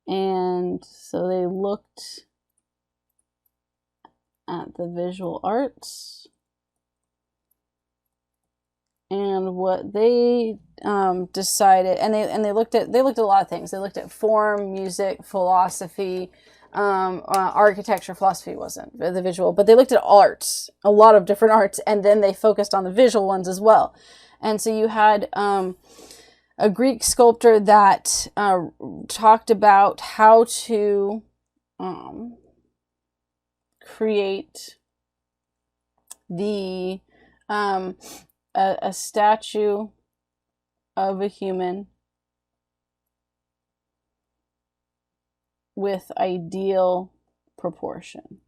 A: And so they looked at the visual arts. And what they decided, and they looked at a lot of things. They looked at form, music, philosophy, architecture. Philosophy wasn't the visual, but they looked at arts, a lot of different arts, and then they focused on the visual ones as well. And so you had a Greek sculptor that talked about how to create the a statue of a human with ideal proportion.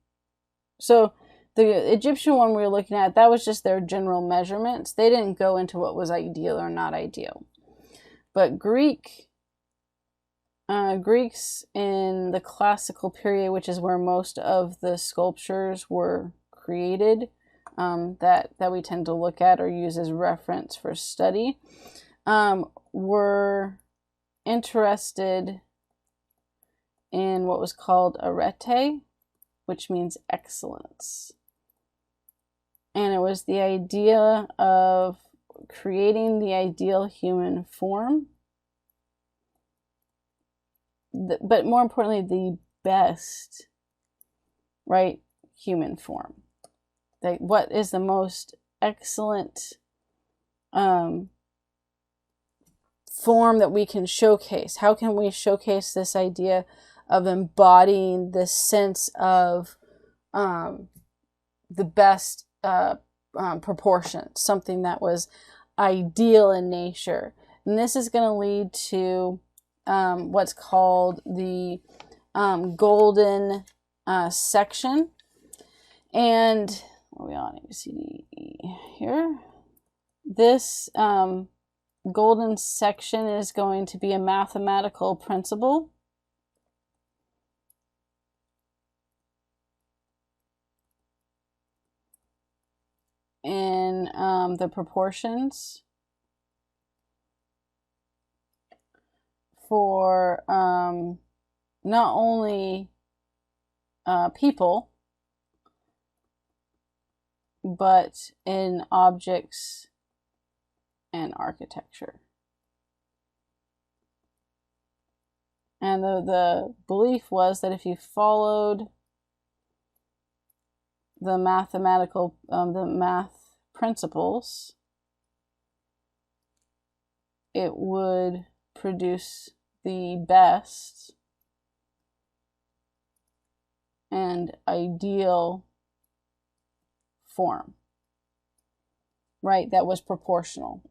A: So the Egyptian one we were looking at, that was just their general measurements. They didn't go into what was ideal or not ideal. But Greeks in the classical period, which is where most of the sculptures were created, that we tend to look at or use as reference for study, were interested in what was called arete, which means excellence. And it was the idea of creating the ideal human form, but more importantly, the best, right, human form. Like, what is the most excellent form that we can showcase? How can we showcase this idea of embodying this sense of the best proportion, something that was ideal in nature? And this is going to lead to what's called the golden section. And what are we on? ABCD here. This golden section is going to be a mathematical principle. In the proportions for not only people, but in objects and architecture. And the belief was that if you followed the mathematical, the math principles, it would produce the best and ideal form, right? That was proportional.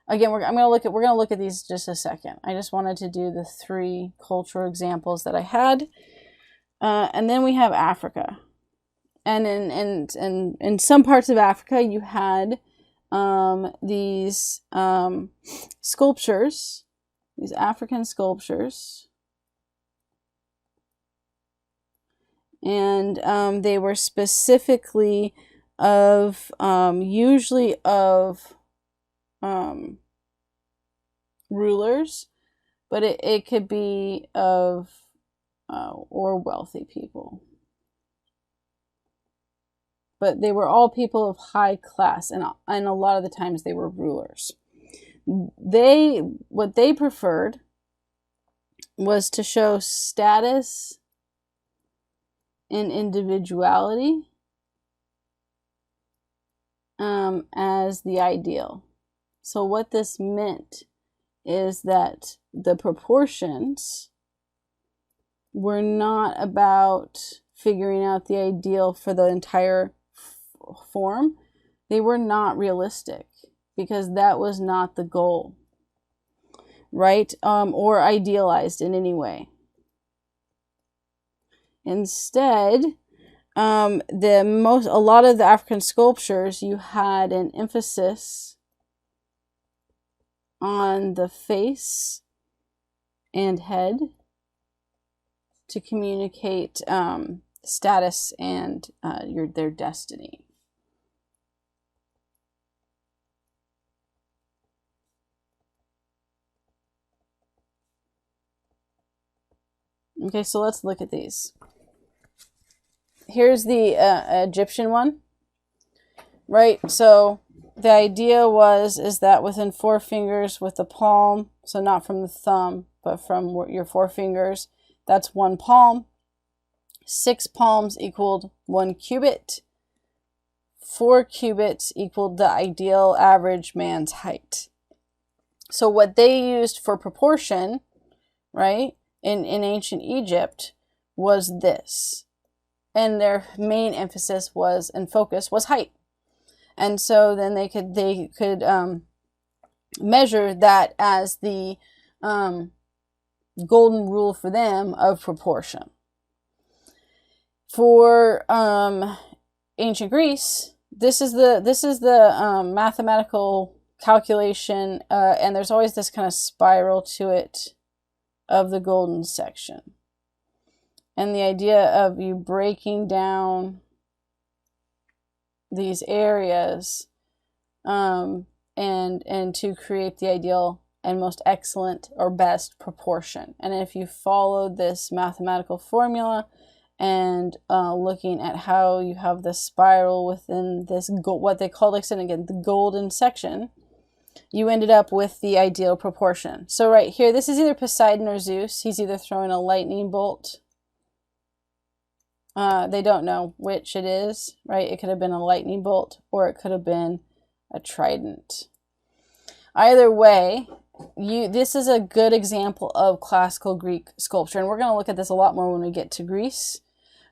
A: Again, we're going to look at these just a second. I just wanted to do the 3 cultural examples that I had, and then we have Africa. And in some parts of Africa, you had these sculptures, these African sculptures, and they were specifically of usually of rulers, but it could be of or wealthy people. But they were all people of high class, and a lot of the times they were rulers. What they preferred was to show status and individuality as the ideal. So what this meant is that the proportions were not about figuring out the ideal for the entire form. They were not realistic, because that was not the goal, right? Or idealized in any way. Instead, a lot of the African sculptures, you had an emphasis on the face and head to communicate status and their destiny. Okay, so let's look at these. here's the Egyptian one, right? So the idea is that within 4 fingers with the palm, so not from the thumb, but from your 4 fingers, that's 1 palm. 6 palms equaled 1 cubit. 4 cubits equaled the ideal average man's height. So what they used for proportion, right, in ancient Egypt was this. And their main emphasis was, and focus was, height. And so then they could measure that as the golden rule for them of proportion. For ancient Greece, this is the mathematical calculation, and there's always this kind of spiral to it of the golden section. And the idea of you breaking down these areas and to create the ideal and most excellent or best proportion. And if you follow this mathematical formula and looking at how you have the spiral within this, what they call, like I said again, the golden section, you ended up with the ideal proportion. So right here, this is either Poseidon or Zeus. He's either throwing a lightning bolt. They don't know which it is, right? It could have been a lightning bolt or it could have been a trident. Either way, this is a good example of classical Greek sculpture, and we're going to look at this a lot more when we get to Greece.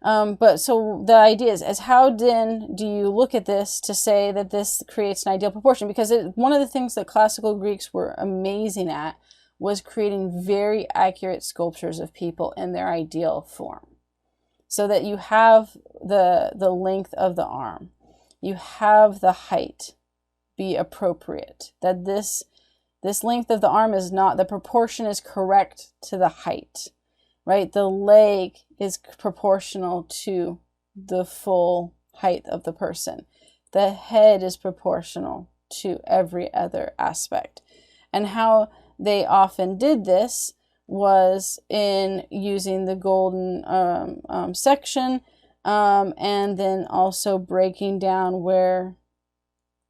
A: But so the idea is how then do you look at this to say that this creates an ideal proportion? Because one of the things that classical Greeks were amazing at was creating very accurate sculptures of people in their ideal form. So that you have the length of the arm, you have the height be appropriate, that this length of the arm is not, the proportion is correct to the height, right? The leg is proportional to the full height of the person. The head is proportional to every other aspect. And how they often did this was in using the golden section and then also breaking down where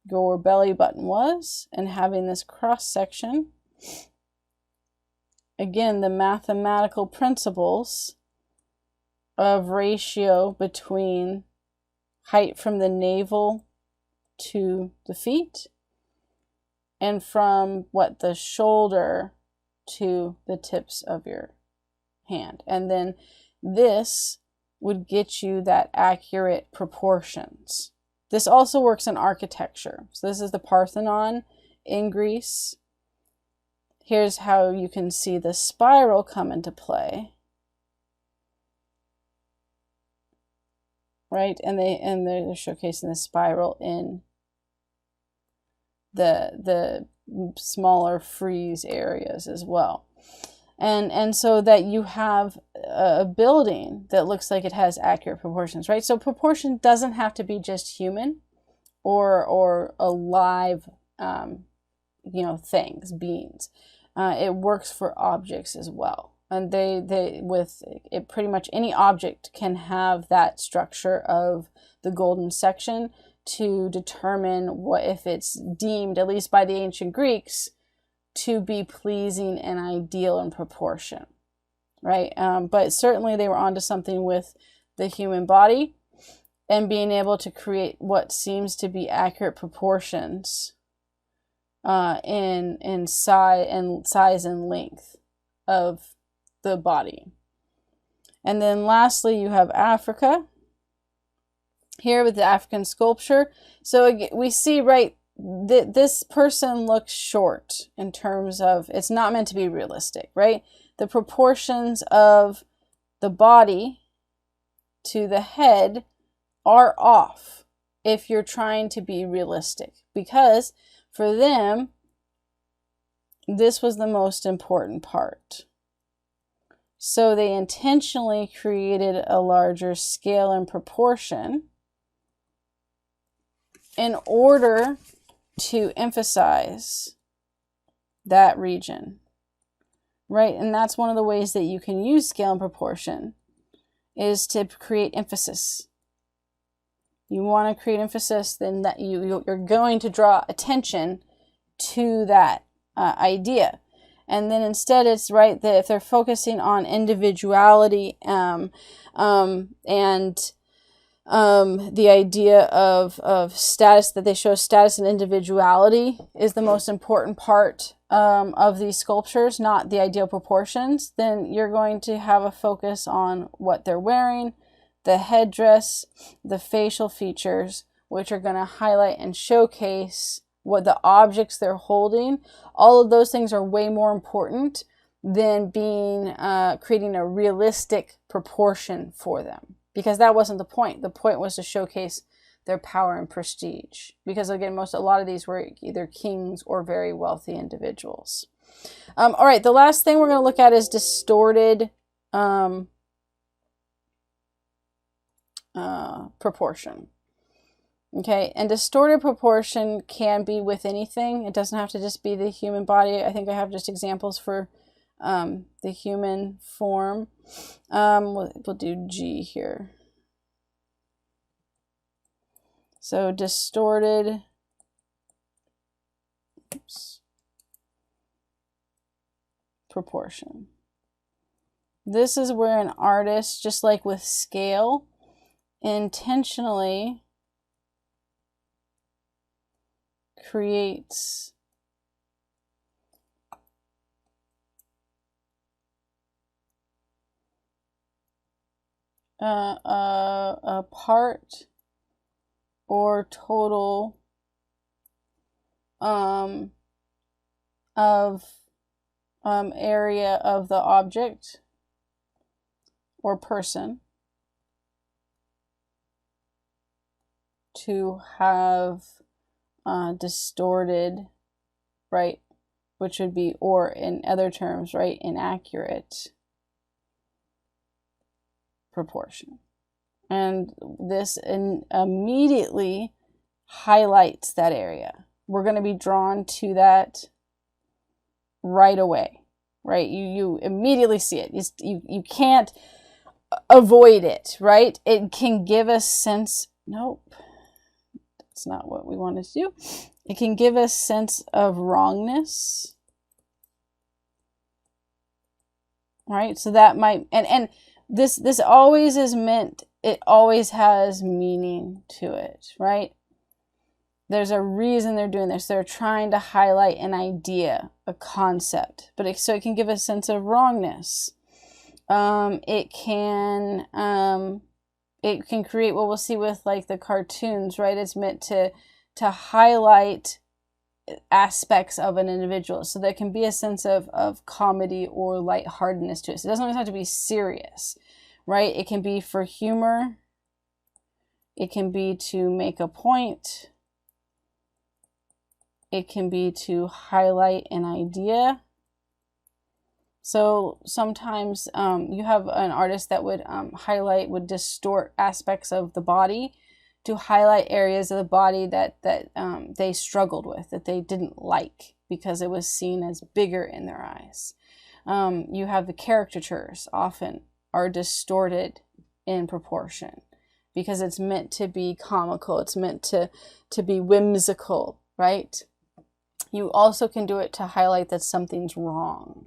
A: your belly button was and having this cross section. Again, the mathematical principles of ratio between height from the navel to the feet and from the shoulder to the tips of your hand. And then this would get you that accurate proportions. This also works in architecture. So this is the Parthenon in Greece. Here's how you can see the spiral come into play. Right? And they're showcasing the spiral in the smaller frieze areas as well. And so that you have a building that looks like it has accurate proportions, right? So proportion doesn't have to be just human or a live, things, beings. It works for objects as well. And with it, pretty much any object can have that structure of the golden section to determine what, if it's deemed, at least by the ancient Greeks, to be pleasing and ideal in proportion, right? But certainly they were onto something with the human body and being able to create what seems to be accurate proportions in size and length of the body. And then lastly, you have Africa here with the African sculpture. So we see, right, this person looks short in terms of, it's not meant to be realistic, right? The proportions of the body to the head are off if you're trying to be realistic, because for them, this was the most important part. So they intentionally created a larger scale and proportion in order to emphasize that region, right? And that's one of the ways that you can use scale and proportion, is to create emphasis You want to create emphasis, then that you're going to draw attention to that idea. And then instead it's right that if they're focusing on individuality and the idea of status, that they show status and individuality is the most important part of these sculptures, not the ideal proportions, then you're going to have a focus on what they're wearing, the headdress, the facial features, which are going to highlight and showcase what the objects they're holding. All of those things are way more important than being creating a realistic proportion for them, because that wasn't the point. The point was to showcase their power and prestige, because again, a lot of these were either kings or very wealthy individuals. All right, the last thing we're going to look at is distorted proportion. Okay, and distorted proportion can be with anything. It doesn't have to just be the human body. I think I have just examples for the human form. We'll do G here. So distorted, proportion. This is where an artist, just like with scale, intentionally creates a part or total of area of the object or person to have distorted, right, which would be, or in other terms, right, inaccurate proportion. And this immediately highlights that area. We're going to be drawn to that right away, right? You immediately see it. You can't avoid it, right? It can give a sense, nope, that's not what we wanted to do. It can give a sense of wrongness, right? So that might, and this always is meant, it always has meaning to it, right? There's a reason they're doing this. They're trying to highlight an idea, a concept, but so it can give a sense of wrongness. It can create what we'll see with like the cartoons, right? It's meant to highlight aspects of an individual. So there can be a sense of comedy or lightheartedness to it. So it doesn't always have to be serious, right? It can be for humor. It can be to make a point. It can be to highlight an idea. So sometimes you have an artist that would would distort aspects of the body to highlight areas of the body that they struggled with, that they didn't like because it was seen as bigger in their eyes. You have the caricatures often are distorted in proportion because it's meant to be comical. It's meant to be whimsical, right? You also can do it to highlight that something's wrong.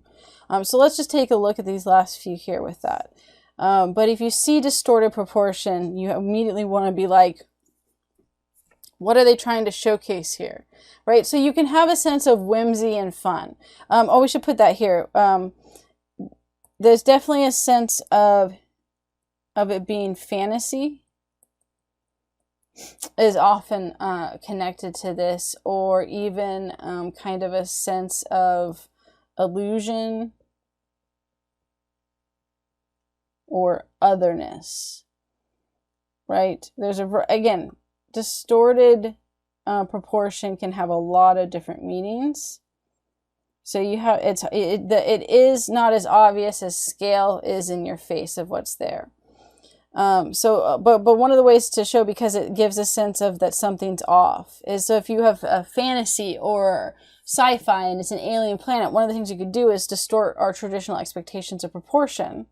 A: So let's just take a look at these last few here with that. But if you see distorted proportion, you immediately want to be like, what are they trying to showcase here? Right? So you can have a sense of whimsy and fun. Oh, we should put that here. There's definitely a sense of it being fantasy is often connected to this, or even kind of a sense of illusion or otherness, right? There's again, distorted proportion can have a lot of different meanings. So you have it is not as obvious as scale is in your face of what's there. But one of the ways to show, because it gives a sense of that something's off, is so if you have a fantasy or sci-fi and it's an alien planet, one of the things you could do is distort our traditional expectations of proportion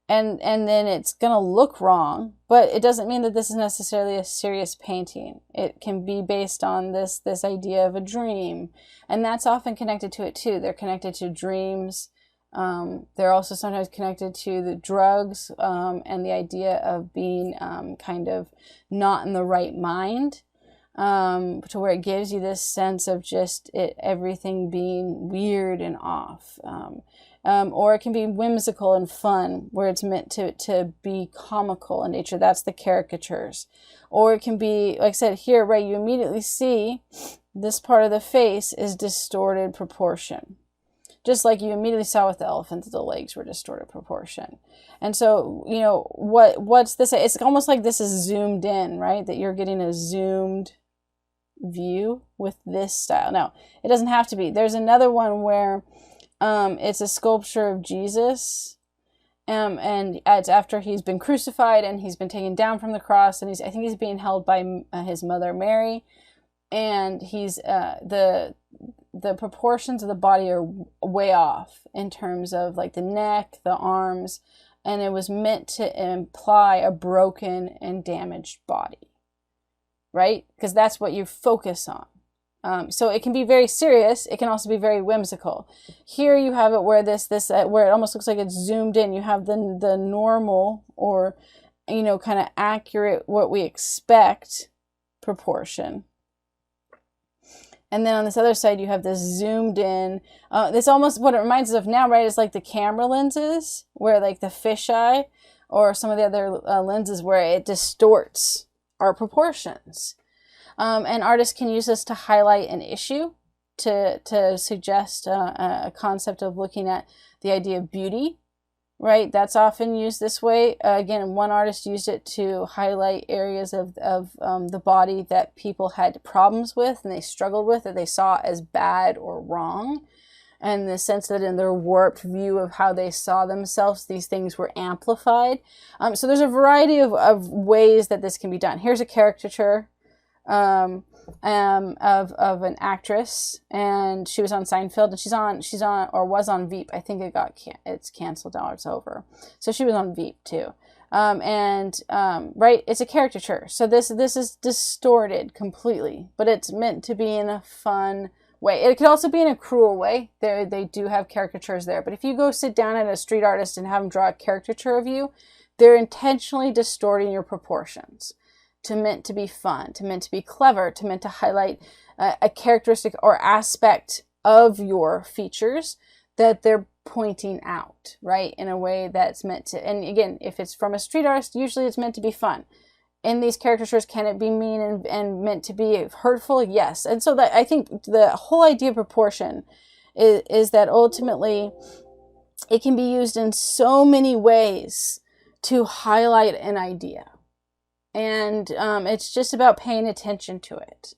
A: and then it's gonna look wrong, but it doesn't mean that this is necessarily a serious painting. It can be based on this idea of a dream, and that's often connected to it too. They're connected to dreams. They're also sometimes connected to the drugs, and the idea of being kind of not in the right mind, to where it gives you this sense of just everything being weird and off. Or it can be whimsical and fun, where it's meant to be comical in nature. That's the caricatures. Or it can be, like I said here, right, you immediately see this part of the face is distorted proportion. Just like you immediately saw with the elephant, that the legs were distorted proportion. And so, you know, what's this? It's almost like this is zoomed in, right? That you're getting a zoomed view with this style. Now, it doesn't have to be. There's another one where it's a sculpture of Jesus, and it's after he's been crucified and he's been taken down from the cross, and I think he's being held by his mother Mary, and he's the proportions of the body are way off in terms of like the neck, the arms, and it was meant to imply a broken and damaged body, right? Because that's what you focus on. So it can be very serious. It can also be very whimsical. Here you have it where where it almost looks like it's zoomed in. You have the normal, or, you know, kind of accurate, what we expect proportion. And then on this other side, you have this zoomed in. This almost, what it reminds us of now, right, is like the camera lenses, where like the fisheye, or some of the other lenses, where it distorts our proportions. And artists can use this to highlight an issue, to suggest a concept of looking at the idea of beauty, right? That's often used this way. Again, one artist used it to highlight areas of the body that people had problems with and they struggled with, that they saw as bad or wrong. And the sense that in their warped view of how they saw themselves, these things were amplified. So there's a variety of ways that this can be done. Here's a caricature of an actress, and she was on Seinfeld, and she's on or was on Veep. I think it's canceled now, it's over. So she was on Veep too. Right, it's a caricature. So this is distorted completely, but it's meant to be in a fun way. It could also be in a cruel way. They do have caricatures there. But if you go sit down at a street artist and have them draw a caricature of you, they're intentionally distorting your proportions, meant to be fun, meant to be clever, meant to highlight a characteristic or aspect of your features that they're pointing out, right, in a way that's meant to. And again, if it's from a street artist, usually it's meant to be fun. In these caricatures, can it be mean and meant to be hurtful? Yes. And so that, I think the whole idea of proportion is that ultimately it can be used in so many ways to highlight an idea. And it's just about paying attention to it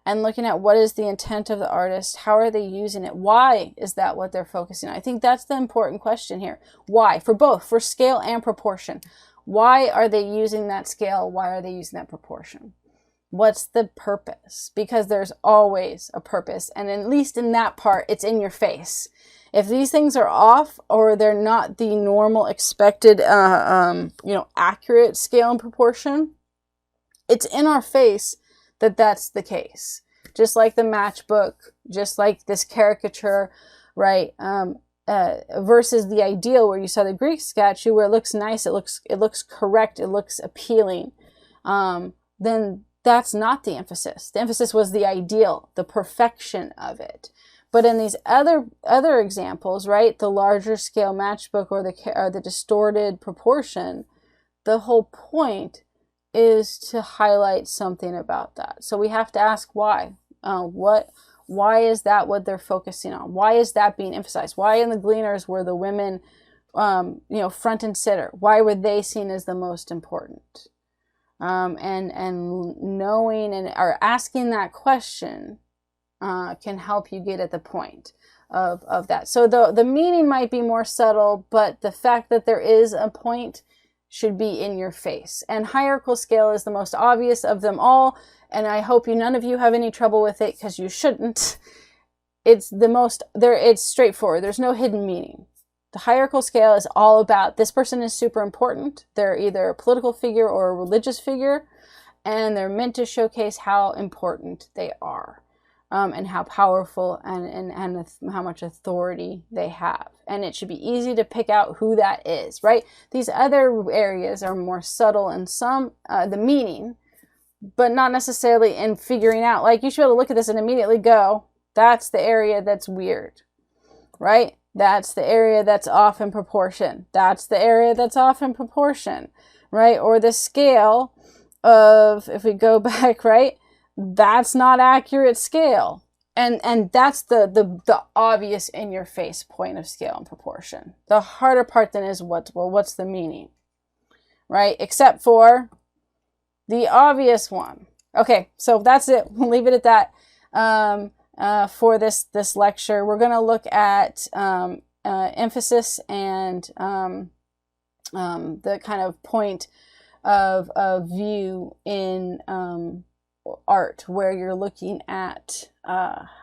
A: and looking at what is the intent of the artist. How are they using it? Why is that what they're focusing on? I think that's the important question here. Why? For both, for scale and proportion. Why are they using that scale? Why are they using that proportion? What's the purpose? Because there's always a purpose. And at least in that part, it's in your face. If these things are off, or they're not the normal expected, accurate scale and proportion, it's in our face that that's the case. Just like the matchbook, just like this caricature, right? Versus the ideal, where you saw the Greek statue, where it looks nice, it looks correct, it looks appealing. Then that's not the emphasis. The emphasis was the ideal, the perfection of it. But in these other examples, right, the larger scale matchbook or the distorted proportion, the whole point is to highlight something about that. So we have to ask why. Why is that what they're focusing on? Why is that being emphasized? Why in the Gleaners were the women, front and center? Why were they seen as the most important? And knowing or asking that question can help you get at the point of that. So the meaning might be more subtle, but the fact that there is a point should be in your face. And hierarchical scale is the most obvious of them all, and I hope none of you have any trouble with it, because you shouldn't. It's straightforward. There's no hidden meaning. The hierarchical scale is all about this person is super important. They're either a political figure or a religious figure, and they're meant to showcase how important they are. And how powerful and how much authority they have. And it should be easy to pick out who that is, right? These other areas are more subtle in some, the meaning, but not necessarily in figuring out. Like, you should be able to look at this and immediately go, that's the area that's weird, right? That's the area that's off in proportion. That's the area that's off in proportion, right? Or the scale of, if we go back, right? That's not accurate scale. And that's the obvious in your face point of scale and proportion. The harder part then is what's the meaning, right? Except for the obvious one. Okay, so that's it. We'll leave it at that for this lecture. We're going to look at emphasis and the kind of point of view in art, where you're looking at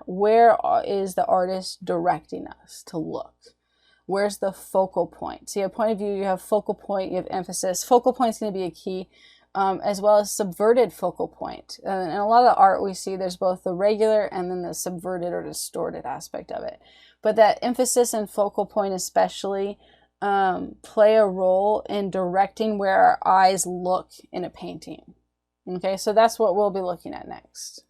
A: where is the artist directing us to look. Where's the focal point? So you have point of view, you have focal point, you have emphasis. Focal point is going to be a key, as well as subverted focal point. And in a lot of the art we see, there's both the regular and then the subverted or distorted aspect of it. But that emphasis and focal point especially play a role in directing where our eyes look in a painting. Okay, so that's what we'll be looking at next.